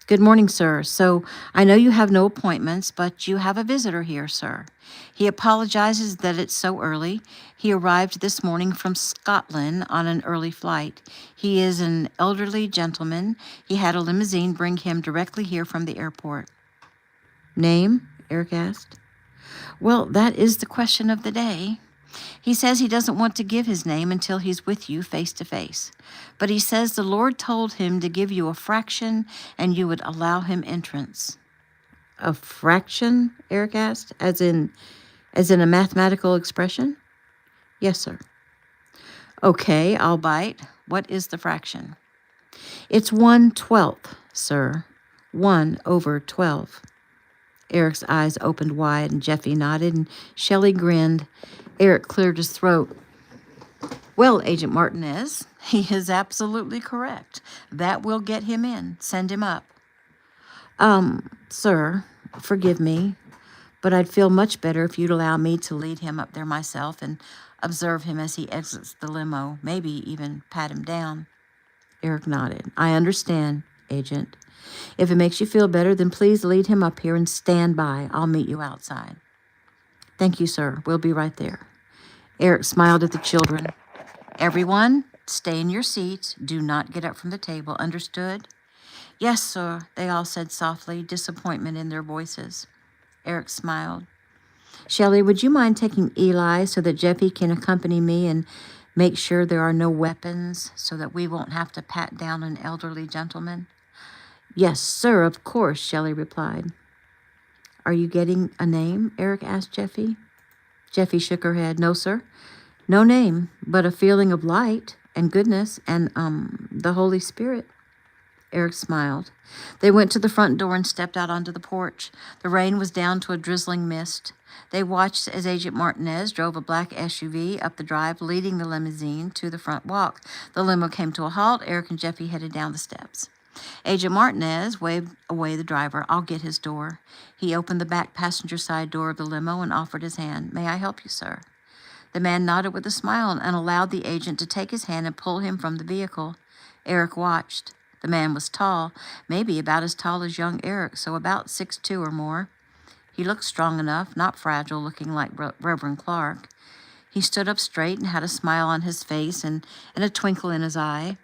Good morning, sir. So, I know you have no appointments, but you have a visitor here, sir. He apologizes that it's so early. He arrived this morning from Scotland on an early flight. He is an elderly gentleman. He had a limousine bring him directly here from the airport. Name? Eric asked. Well, that is the question of the day. He says he doesn't want to give his name until he's with you face to face. But he says the Lord told him to give you a fraction and you would allow him entrance. A fraction? Eric asked. As in a mathematical expression? Yes, sir. Okay, I'll bite. What is the fraction? It's 1/12, sir. 1/12. Eric's eyes opened wide and Jeffy nodded and Shelley grinned. Eric cleared his throat. Well, Agent Martinez, he is absolutely correct. That will get him in. Send him up. Sir, forgive me, but I'd feel much better if you'd allow me to lead him up there myself and observe him as he exits the limo, maybe even pat him down. Eric nodded. I understand, Agent. If it makes you feel better, then please lead him up here and stand by. I'll meet you outside. Thank you, sir. We'll be right there. Eric smiled at the children. Everyone, stay in your seats. Do not get up from the table. Understood? Yes, sir, they all said softly, disappointment in their voices. Eric smiled. Shelley, would you mind taking Eli so that Jeffy can accompany me and make sure there are no weapons so that we won't have to pat down an elderly gentleman? Yes, sir, of course, Shelley replied. Are you getting a name? Eric asked Jeffy. Jeffy shook her head. No, sir. No name, but a feeling of light and goodness and, the Holy Spirit. Eric smiled. They went to the front door and stepped out onto the porch. The rain was down to a drizzling mist. They watched as Agent Martinez drove a black SUV up the drive, leading the limousine to the front walk. The limo came to a halt. Eric and Jeffy headed down the steps. Agent Martinez waved away the driver. I'll get his door. He opened the back passenger side door of the limo and offered his hand. May I help you, sir? The man nodded with a smile and allowed the agent to take his hand and pull him from the vehicle. Eric watched. The man was tall, maybe about as tall as young Eric, so about 6'2" or more. He looked strong enough, not fragile, looking like Reverend Clark. He stood up straight and had a smile on his face and a twinkle in his eye.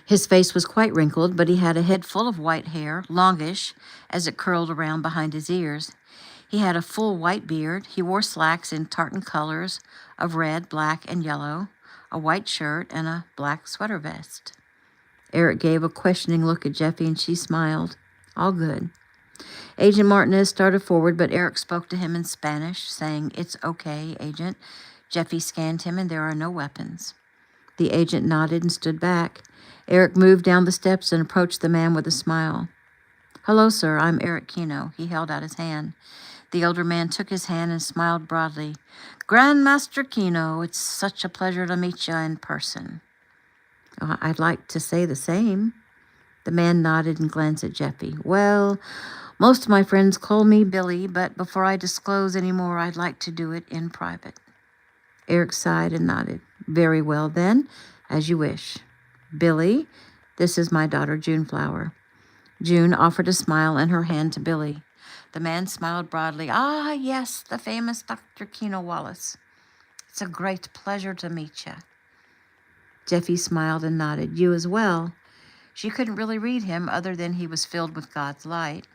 His face was quite wrinkled, but he had a head full of white hair, longish, as it curled around behind his ears. He had a full white beard. He wore slacks in tartan colors of red, black, and yellow, a white shirt, and a black sweater vest. Eric gave a questioning look at Jeffy, and she smiled. All good. Agent Martinez started forward, but Eric spoke to him in Spanish, saying, It's okay, Agent. Jeffy scanned him, and there are no weapons. The agent nodded and stood back. Eric moved down the steps and approached the man with a smile. Hello, sir. I'm Eric Kino. He held out his hand. The older man took his hand and smiled broadly. Grandmaster Kino, it's such a pleasure to meet you in person. I'd like to say the same. The man nodded and glanced at Jeffy. Well, most of my friends call me Billy, but before I disclose any more, I'd like to do it in private. Eric sighed and nodded. Very well, then, as you wish. Billy, this is my daughter, June Flower. June offered a smile and her hand to Billy. The man smiled broadly. Ah, yes, the famous Dr. Kino Wallace. It's a great pleasure to meet you. Jeffy smiled and nodded. You as well. She couldn't really read him other than he was filled with God's light.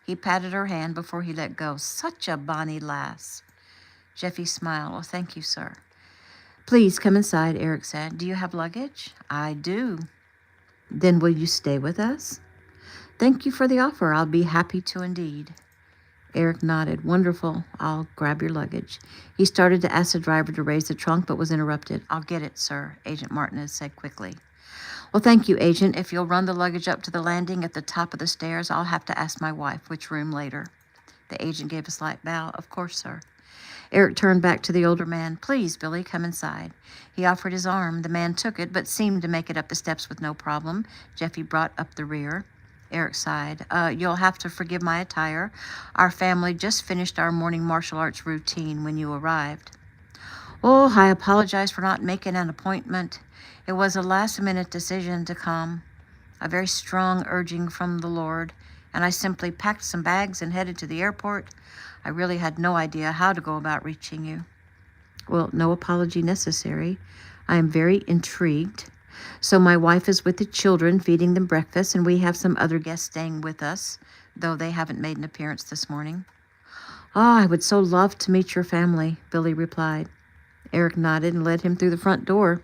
He patted her hand before he let go. Such a bonny lass. Jeffy smiled. Oh, thank you, sir. Please come inside, Eric said. Do you have luggage? I do. Then will you stay with us? Thank you for the offer. I'll be happy to indeed. Eric nodded. Wonderful. I'll grab your luggage. He started to ask the driver to raise the trunk, but was interrupted. I'll get it, sir, Agent Martinez said quickly. Well, thank you, Agent. If you'll run the luggage up to the landing at the top of the stairs, I'll have to ask my wife which room later. The agent gave a slight bow. Of course, sir. Eric turned back to the older man. Please, Billy, come inside. He offered his arm. The man took it, but seemed to make it up the steps with no problem. Jeffy brought up the rear. Eric sighed. You'll have to forgive my attire. Our family just finished our morning martial arts routine when you arrived. Oh, I apologize for not making an appointment. It was a last-minute decision to come, a very strong urging from the Lord, and I simply packed some bags and headed to the airport. I really had no idea how to go about reaching you. Well, no apology necessary. I am very intrigued. So my wife is with the children, feeding them breakfast, and we have some other guests staying with us, though they haven't made an appearance this morning. I would so love to meet your family, Billy replied. Eric nodded and led him through the front door.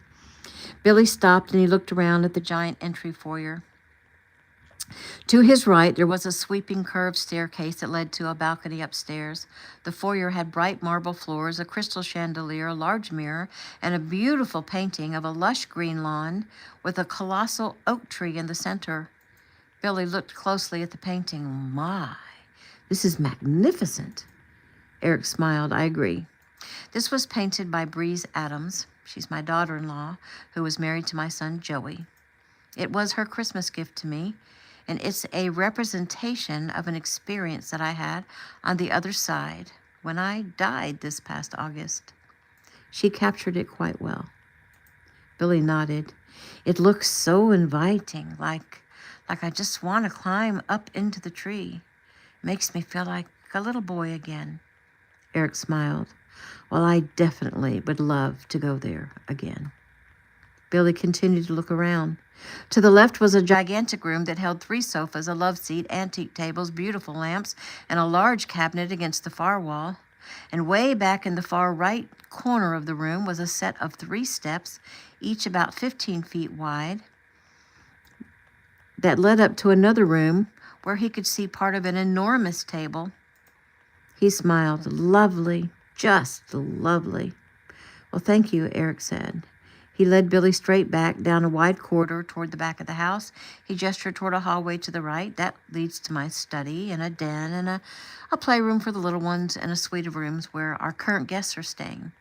Billy stopped and he looked around at the giant entry foyer. To his right, there was a sweeping curved staircase that led to a balcony upstairs. The foyer had bright marble floors, a crystal chandelier, a large mirror, and a beautiful painting of a lush green lawn with a colossal oak tree in the center. Billy looked closely at the painting. My, this is magnificent. Eric smiled. I agree. This was painted by Breeze Adams. She's my daughter-in-law, who was married to my son, Joey. It was her Christmas gift to me, and it's a representation of an experience that I had on the other side when I died this past August. She captured it quite well. Billy nodded. It looks so inviting, like I just want to climb up into the tree. Makes me feel like a little boy again. Eric smiled. Well, I definitely would love to go there again. Billy continued to look around. To the left was a gigantic room that held 3 sofas, a love seat, antique tables, beautiful lamps, and a large cabinet against the far wall. And way back in the far right corner of the room was a set of 3 steps, each about 15 feet wide, that led up to another room where he could see part of an enormous table. He smiled. Lovely, just lovely. Well, thank you, Eric said. He led Billy straight back down a wide corridor toward the back of the house. He gestured toward a hallway to the right. That leads to my study and a den and a playroom for the little ones and a suite of rooms where our current guests are staying.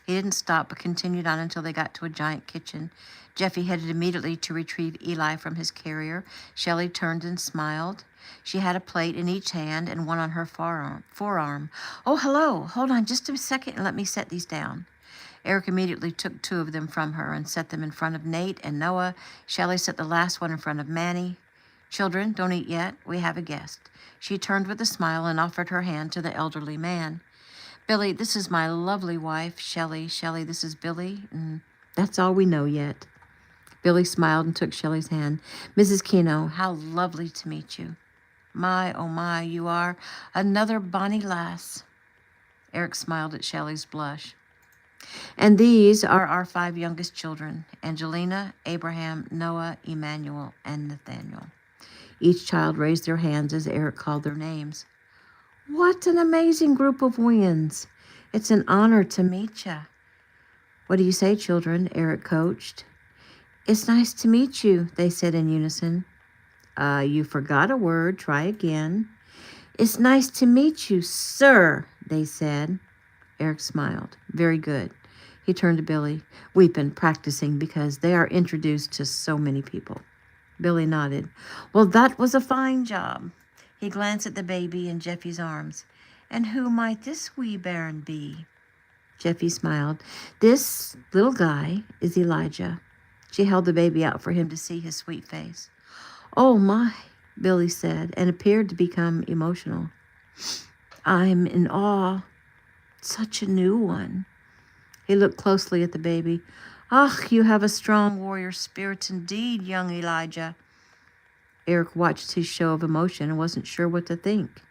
He didn't stop but continued on until they got to a giant kitchen. Jeffy headed immediately to retrieve Eli from his carrier. Shelley turned and smiled. She had a plate in each hand and one on her forearm. Oh, hello. Hold on just a second and let me set these down. Eric immediately took 2 of them from her and set them in front of Nate and Noah. Shelley set the last one in front of Manny. Children, don't eat yet. We have a guest. She turned with a smile and offered her hand to the elderly man. Billy, this is my lovely wife, Shelley. Shelley, this is Billy. That's all we know yet. Billy smiled and took Shelley's hand. Mrs. Keno, how lovely to meet you. My, oh my, you are another bonny lass. Eric smiled at Shelley's blush. And these are our 5 youngest children, Angelina, Abraham, Noah, Emmanuel, and Nathaniel. Each child raised their hands as Eric called their names. What an amazing group of wins. It's an honor to meet you. What do you say, children? Eric coached. It's nice to meet you, they said in unison. You forgot a word. Try again. It's nice to meet you, sir, they said. Eric smiled. Very good. He turned to Billy. We've been practicing because they are introduced to so many people. Billy nodded. Well, that was a fine job. He glanced at the baby in Jeffy's arms. And who might this wee bairn be? Jeffy smiled. This little guy is Elijah. She held the baby out for him to see his sweet face. Oh, my, Billy said, and appeared to become emotional. I'm in awe. Such a new one. He looked closely at the baby. Ah, you have a strong warrior spirit indeed, young Elijah. Eric watched his show of emotion and wasn't sure what to think.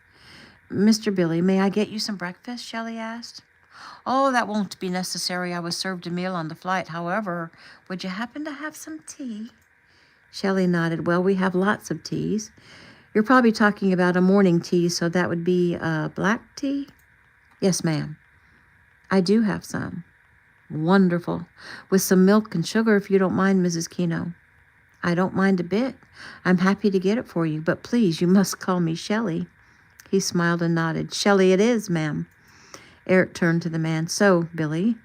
Mr. Billy, may I get you some breakfast? Shelley asked. Oh, that won't be necessary. I was served a meal on the flight. However, would you happen to have some tea? Shelley nodded. Well, we have lots of teas. You're probably talking about a morning tea, so that would be black tea? Yes, ma'am. I do have some. Wonderful. With some milk and sugar, if you don't mind, Mrs. Keno. I don't mind a bit. I'm happy to get it for you, but please, you must call me Shelley. He smiled and nodded. Shelley it is, ma'am. Eric turned to the man. So, Billy,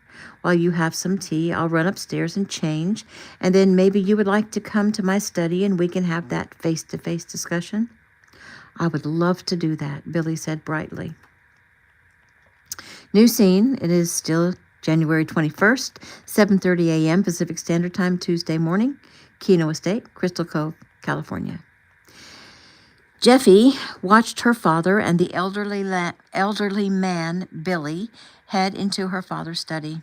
while you have some tea, I'll run upstairs and change, and then maybe you would like to come to my study and we can have that face-to-face discussion? I would love to do that, Billy said brightly. New scene. It is still January 21st, 7:30 a.m. Pacific Standard Time, Tuesday morning, Keno Estate, Crystal Cove, California. Jeffy watched her father and the elderly man, Billy, head into her father's study.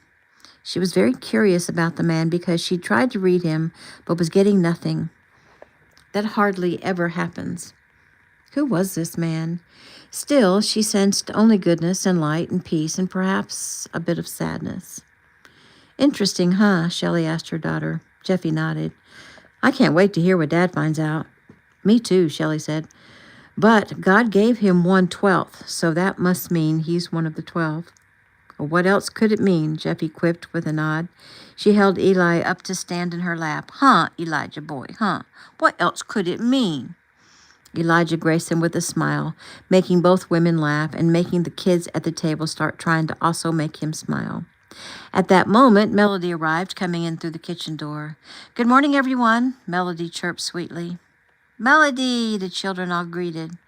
She was very curious about the man because she tried to read him but was getting nothing. That hardly ever happens. Who was this man? Still, she sensed only goodness and light and peace and perhaps a bit of sadness. Interesting, huh? Shelley asked her daughter. Jeffy nodded. I can't wait to hear what Dad finds out. Me too, Shelley said. But God gave him 1/12, so that must mean he's one of the 12. What else could it mean? Jeffy quipped with a nod. She held Eli up to stand in her lap. Huh, Elijah boy, huh? What else could it mean? Elijah graced him with a smile, making both women laugh and making the kids at the table start trying to also make him smile. At that moment, Melody arrived, coming in through the kitchen door. Good morning, everyone, Melody chirped sweetly. Melody, the children all greeted.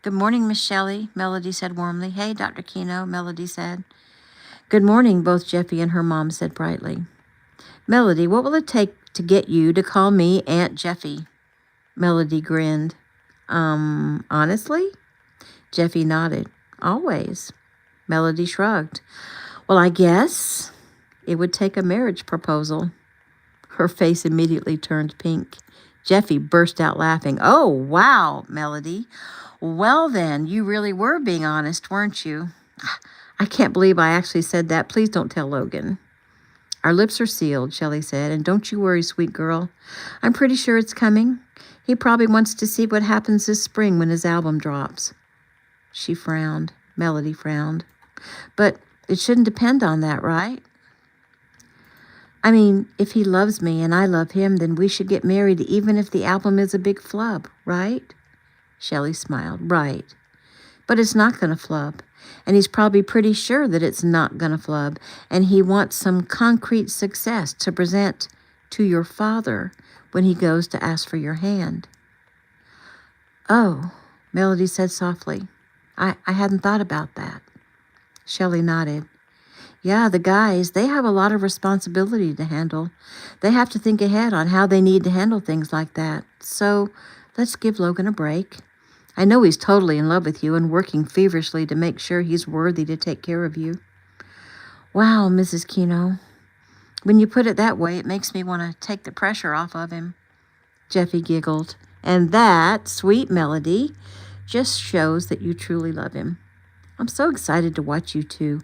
Good morning, Miss Shelley, Melody said warmly. Hey, Dr. Keno, Melody said. Good morning, both Jeffy and her mom said brightly. Melody, what will it take to get you to call me Aunt Jeffy? Melody grinned. Honestly? Jeffy nodded. Always. Melody shrugged. Well, I guess it would take a marriage proposal. Her face immediately turned pink. Jeffy burst out laughing. "Oh, wow, Melody. Well then, you really were being honest, weren't you?" "I can't believe I actually said that. Please don't tell Logan." "Our lips are sealed," Shelley said, "and don't you worry, sweet girl. I'm pretty sure it's coming. He probably wants to see what happens this spring when his album drops." She frowned. Melody frowned. "But it shouldn't depend on that, right? I mean, if he loves me and I love him, then we should get married even if the album is a big flub, right?" Shelley smiled. "Right. But it's not going to flub. And he's probably pretty sure that it's not going to flub. And he wants some concrete success to present to your father when he goes to ask for your hand." "Oh," Melody said softly. I hadn't thought about that." Shelley nodded. "Yeah, the guys, they have a lot of responsibility to handle. They have to think ahead on how they need to handle things like that. So let's give Logan a break. I know he's totally in love with you and working feverishly to make sure he's worthy to take care of you." "Wow, Mrs. Kino. When you put it that way, it makes me want to take the pressure off of him." Jeffy giggled. "And that, sweet Melody, just shows that you truly love him. I'm so excited to watch you two.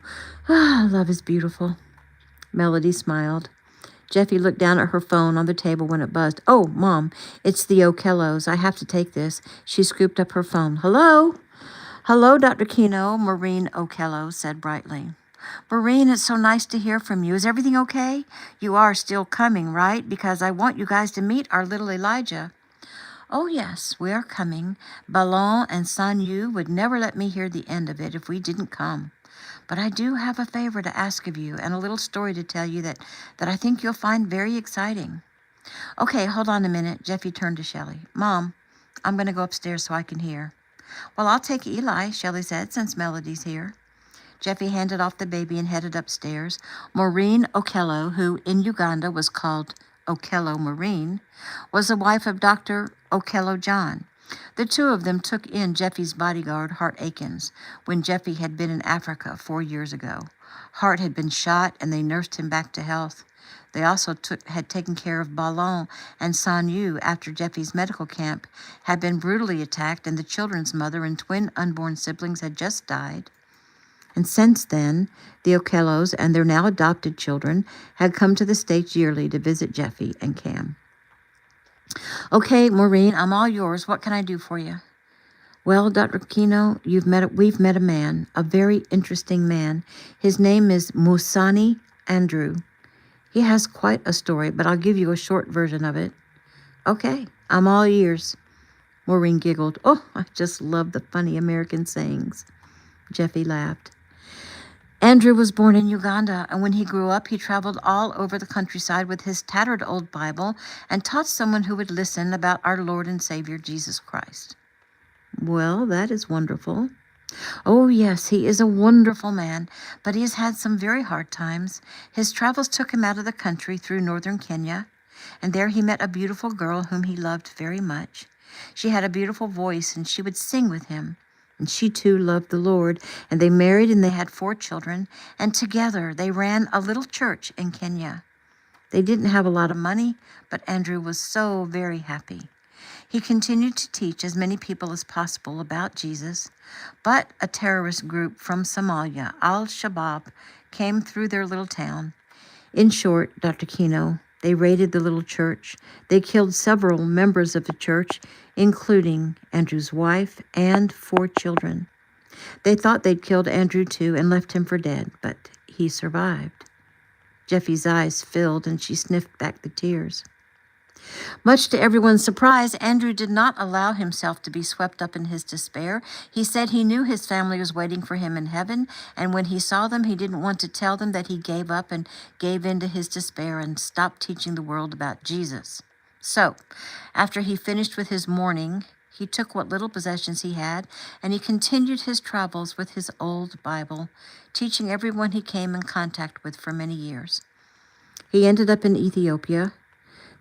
Love is beautiful." Melody smiled. Jeffy looked down at her phone on the table when it buzzed. "Oh, Mom, it's the Okellos. I have to take this." She scooped up her phone. "Hello?" "Hello, Dr. Kino," Maureen Okello said brightly. "Maureen, it's so nice to hear from you. Is everything okay? You are still coming, right? Because I want you guys to meet our little Elijah." "Oh, yes, we are coming. Ballon and San Yu would never let me hear the end of it if we didn't come. But I do have a favor to ask of you and a little story to tell you that I think you'll find very exciting." "Okay, hold on a minute." Jeffy turned to Shelley. "Mom, I'm going to go upstairs so I can hear." "Well, I'll take Eli," Shelley said, "since Melody's here." Jeffy handed off the baby and headed upstairs. Maureen Okello, who in Uganda was called Okello Maureen, was the wife of Dr. Okello John. The two of them took in Jeffy's bodyguard, Hart Akins, when Jeffy had been in Africa 4 years ago. Hart had been shot, and they nursed him back to health. They also had taken care of Ballon and San Yu after Jeffy's medical camp had been brutally attacked, and the children's mother and twin unborn siblings had just died. And since then, the Okellos and their now adopted children had come to the States yearly to visit Jeffy and Cam. "Okay, Maureen, I'm all yours. What can I do for you?" "Well, Dr. Kino, we've met a man, a very interesting man. His name is Musani Andrew. He has quite a story, but I'll give you a short version of it." "Okay, I'm all ears." Maureen giggled. "Oh, I just love the funny American sayings." Jeffy laughed. "Andrew was born in Uganda, and when he grew up, he traveled all over the countryside with his tattered old Bible and taught someone who would listen about our Lord and Savior, Jesus Christ." "Well, that is wonderful." "Oh, yes, he is a wonderful man, but he has had some very hard times. His travels took him out of the country through northern Kenya, and there he met a beautiful girl whom he loved very much. She had a beautiful voice, and she would sing with him. And she too loved the Lord, and they married and they had 4 children, and together they ran a little church in Kenya. They didn't have a lot of money, but Andrew was so very happy. He continued to teach as many people as possible about Jesus, but a terrorist group from Somalia, Al-Shabaab, came through their little town. In short, Dr. Kino, they raided the little church. They killed several members of the church, including Andrew's wife and 4 children. They thought they'd killed Andrew too and left him for dead, but he survived." Jeffy's eyes filled and she sniffed back the tears. Much to everyone's surprise, Andrew did not allow himself to be swept up in his despair. He said he knew his family was waiting for him in heaven, and when he saw them, he didn't want to tell them that he gave up and gave in to his despair and stopped teaching the world about Jesus. So, after he finished with his mourning, he took what little possessions he had, and he continued his travels with his old Bible, teaching everyone he came in contact with for many years. He ended up in Ethiopia.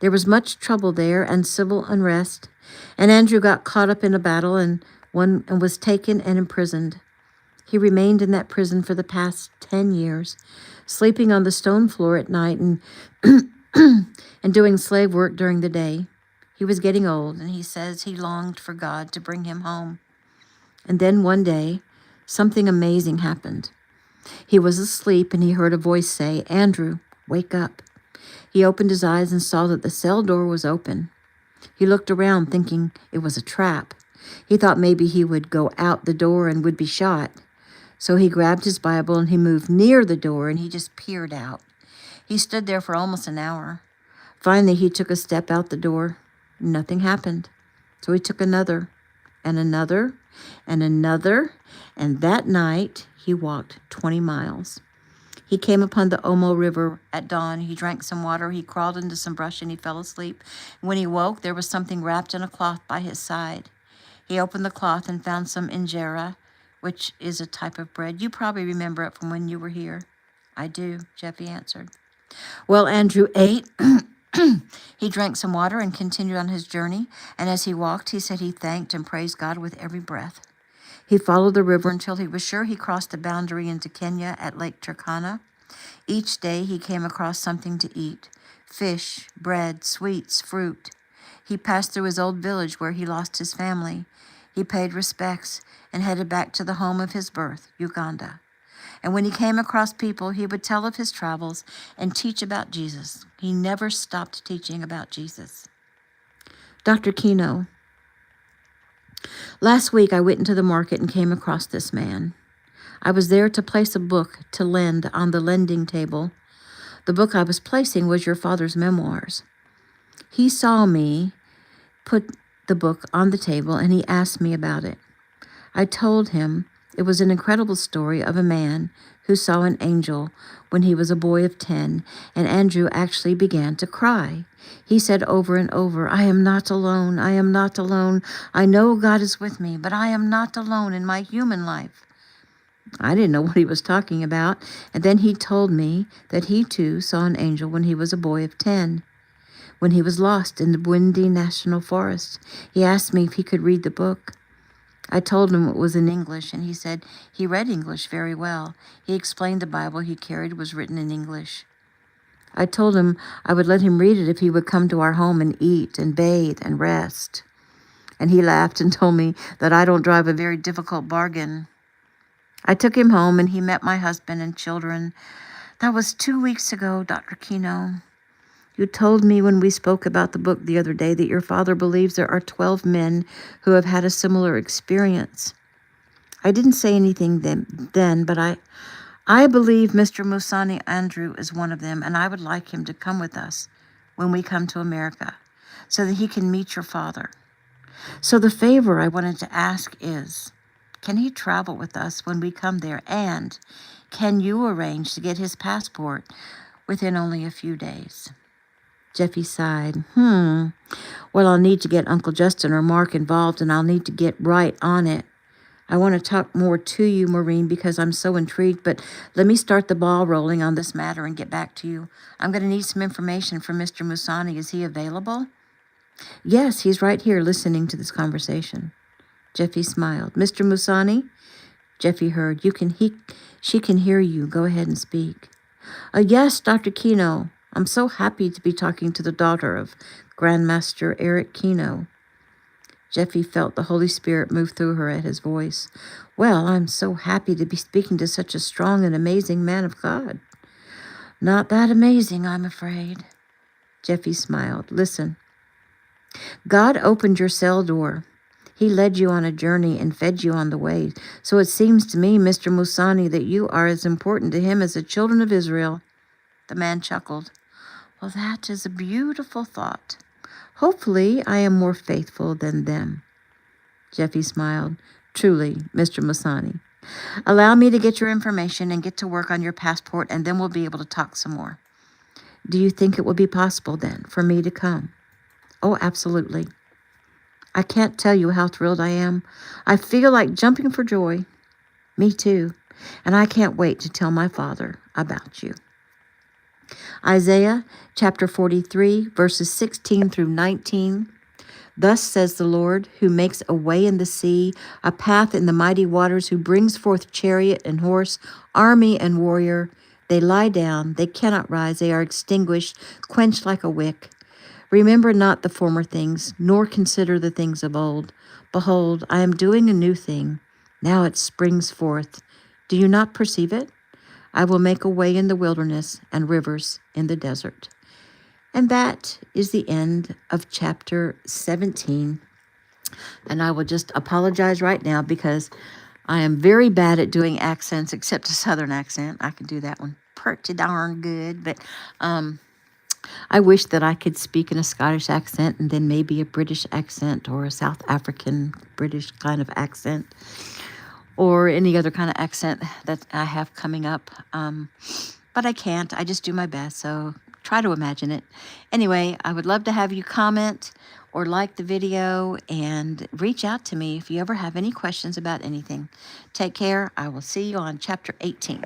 There was much trouble there and civil unrest, and Andrew got caught up in a battle and was taken and imprisoned. He remained in that prison for the past 10 years, sleeping on the stone floor at night and and doing slave work during the day. He was getting old, and he says he longed for God to bring him home. And then one day, something amazing happened. He was asleep, and he heard a voice say, "Andrew, wake up." He opened his eyes and saw that the cell door was open. He looked around, thinking it was a trap. He thought maybe he would go out the door and would be shot. So he grabbed his Bible and he moved near the door and he just peered out. He stood there for almost an hour. Finally, he took a step out the door. Nothing happened. So he took another and another and another, and that night he walked 20 miles. He came upon the Omo River at dawn. He drank some water. He crawled into some brush and he fell asleep. When he woke, there was something wrapped in a cloth by his side. He opened the cloth and found some injera, which is a type of bread. You probably remember it from when you were here. I do, Jeffy answered. Well, Andrew ate. He drank some water and continued on his journey. And as he walked, he said he thanked and praised God with every breath. He followed the river until he was sure he crossed the boundary into Kenya at Lake Turkana. Each day he came across something to eat: fish, bread, sweets, fruit. He passed through his old village where he lost his family. He paid respects and headed back to the home of his birth, Uganda. And when he came across people, he would tell of his travels and teach about Jesus. He never stopped teaching about Jesus. Dr. Kino, last week I went into the market and came across this man. I was there to place a book to lend on the lending table. The book I was placing was your father's memoirs. He saw me put the book on the table and he asked me about it. I told him it was an incredible story of a man who saw an angel when he was a boy of 10, and Andrew actually began to cry. He said over and over, "I am not alone, I am not alone. I know God is with me, but I am not alone in my human life." I didn't know what he was talking about, and then he told me that he too saw an angel when he was a boy of 10. When he was lost in the Bwindi National Forest, he asked me if he could read the book. I told him it was in English, and he said he read English very well. He explained the Bible he carried was written in English. I told him I would let him read it if he would come to our home and eat and bathe and rest. And he laughed and told me that I don't drive a very difficult bargain. I took him home, and he met my husband and children. That was 2 weeks ago, Dr. Kino. You told me when we spoke about the book the other day that your father believes there are 12 men who have had a similar experience. I didn't say anything then, but I believe Mr. Musani Andrew is one of them, and I would like him to come with us when we come to America so that he can meet your father. So the favor I wanted to ask is, can he travel with us when we come there, and can you arrange to get his passport within only a few days? Jeffy sighed. Well, I'll need to get Uncle Justin or Mark involved, and I'll need to get right on it. I want to talk more to you, Maureen, because I'm so intrigued, but let me start the ball rolling on this matter and get back to you. I'm going to need some information from Mr. Musani. Is he available? Yes, he's right here listening to this conversation. Jeffy smiled. Mr. Musani? Jeffy heard. She can hear you. Go ahead and speak. Yes, Dr. Kino. I'm so happy to be talking to the daughter of Grandmaster Eric Kino. Jeffy felt the Holy Spirit move through her at his voice. Well, I'm so happy to be speaking to such a strong and amazing man of God. Not that amazing, I'm afraid. Jeffy smiled. Listen. God opened your cell door. He led you on a journey and fed you on the way. So it seems to me, Mr. Musani, that you are as important to him as the children of Israel. The man chuckled. Well, that is a beautiful thought. Hopefully, I am more faithful than them. Jeffy smiled. Truly, Mr. Musani. Allow me to get your information and get to work on your passport, and then we'll be able to talk some more. Do you think it will be possible, then, for me to come? Oh, absolutely. I can't tell you how thrilled I am. I feel like jumping for joy. Me too. And I can't wait to tell my father about you. Isaiah chapter 43, verses 16 through 19. Thus says the Lord, who makes a way in the sea, a path in the mighty waters, who brings forth chariot and horse, army and warrior. They lie down, they cannot rise, they are extinguished, quenched like a wick. Remember not the former things, nor consider the things of old. Behold, I am doing a new thing. Now it springs forth. Do you not perceive it? I will make a way in the wilderness and rivers in the desert. And that is the end of chapter 17. And I will just apologize right now because I am very bad at doing accents, except a Southern accent. I can do that one pretty darn good. But I wish that I could speak in a Scottish accent and then maybe a British accent or a South African British kind of accent or any other kind of accent that I have coming up. But I can't. I just do my best. So try to imagine it. Anyway, I would love to have you comment or like the video and reach out to me if you ever have any questions about anything. Take care. I will see you on chapter 18.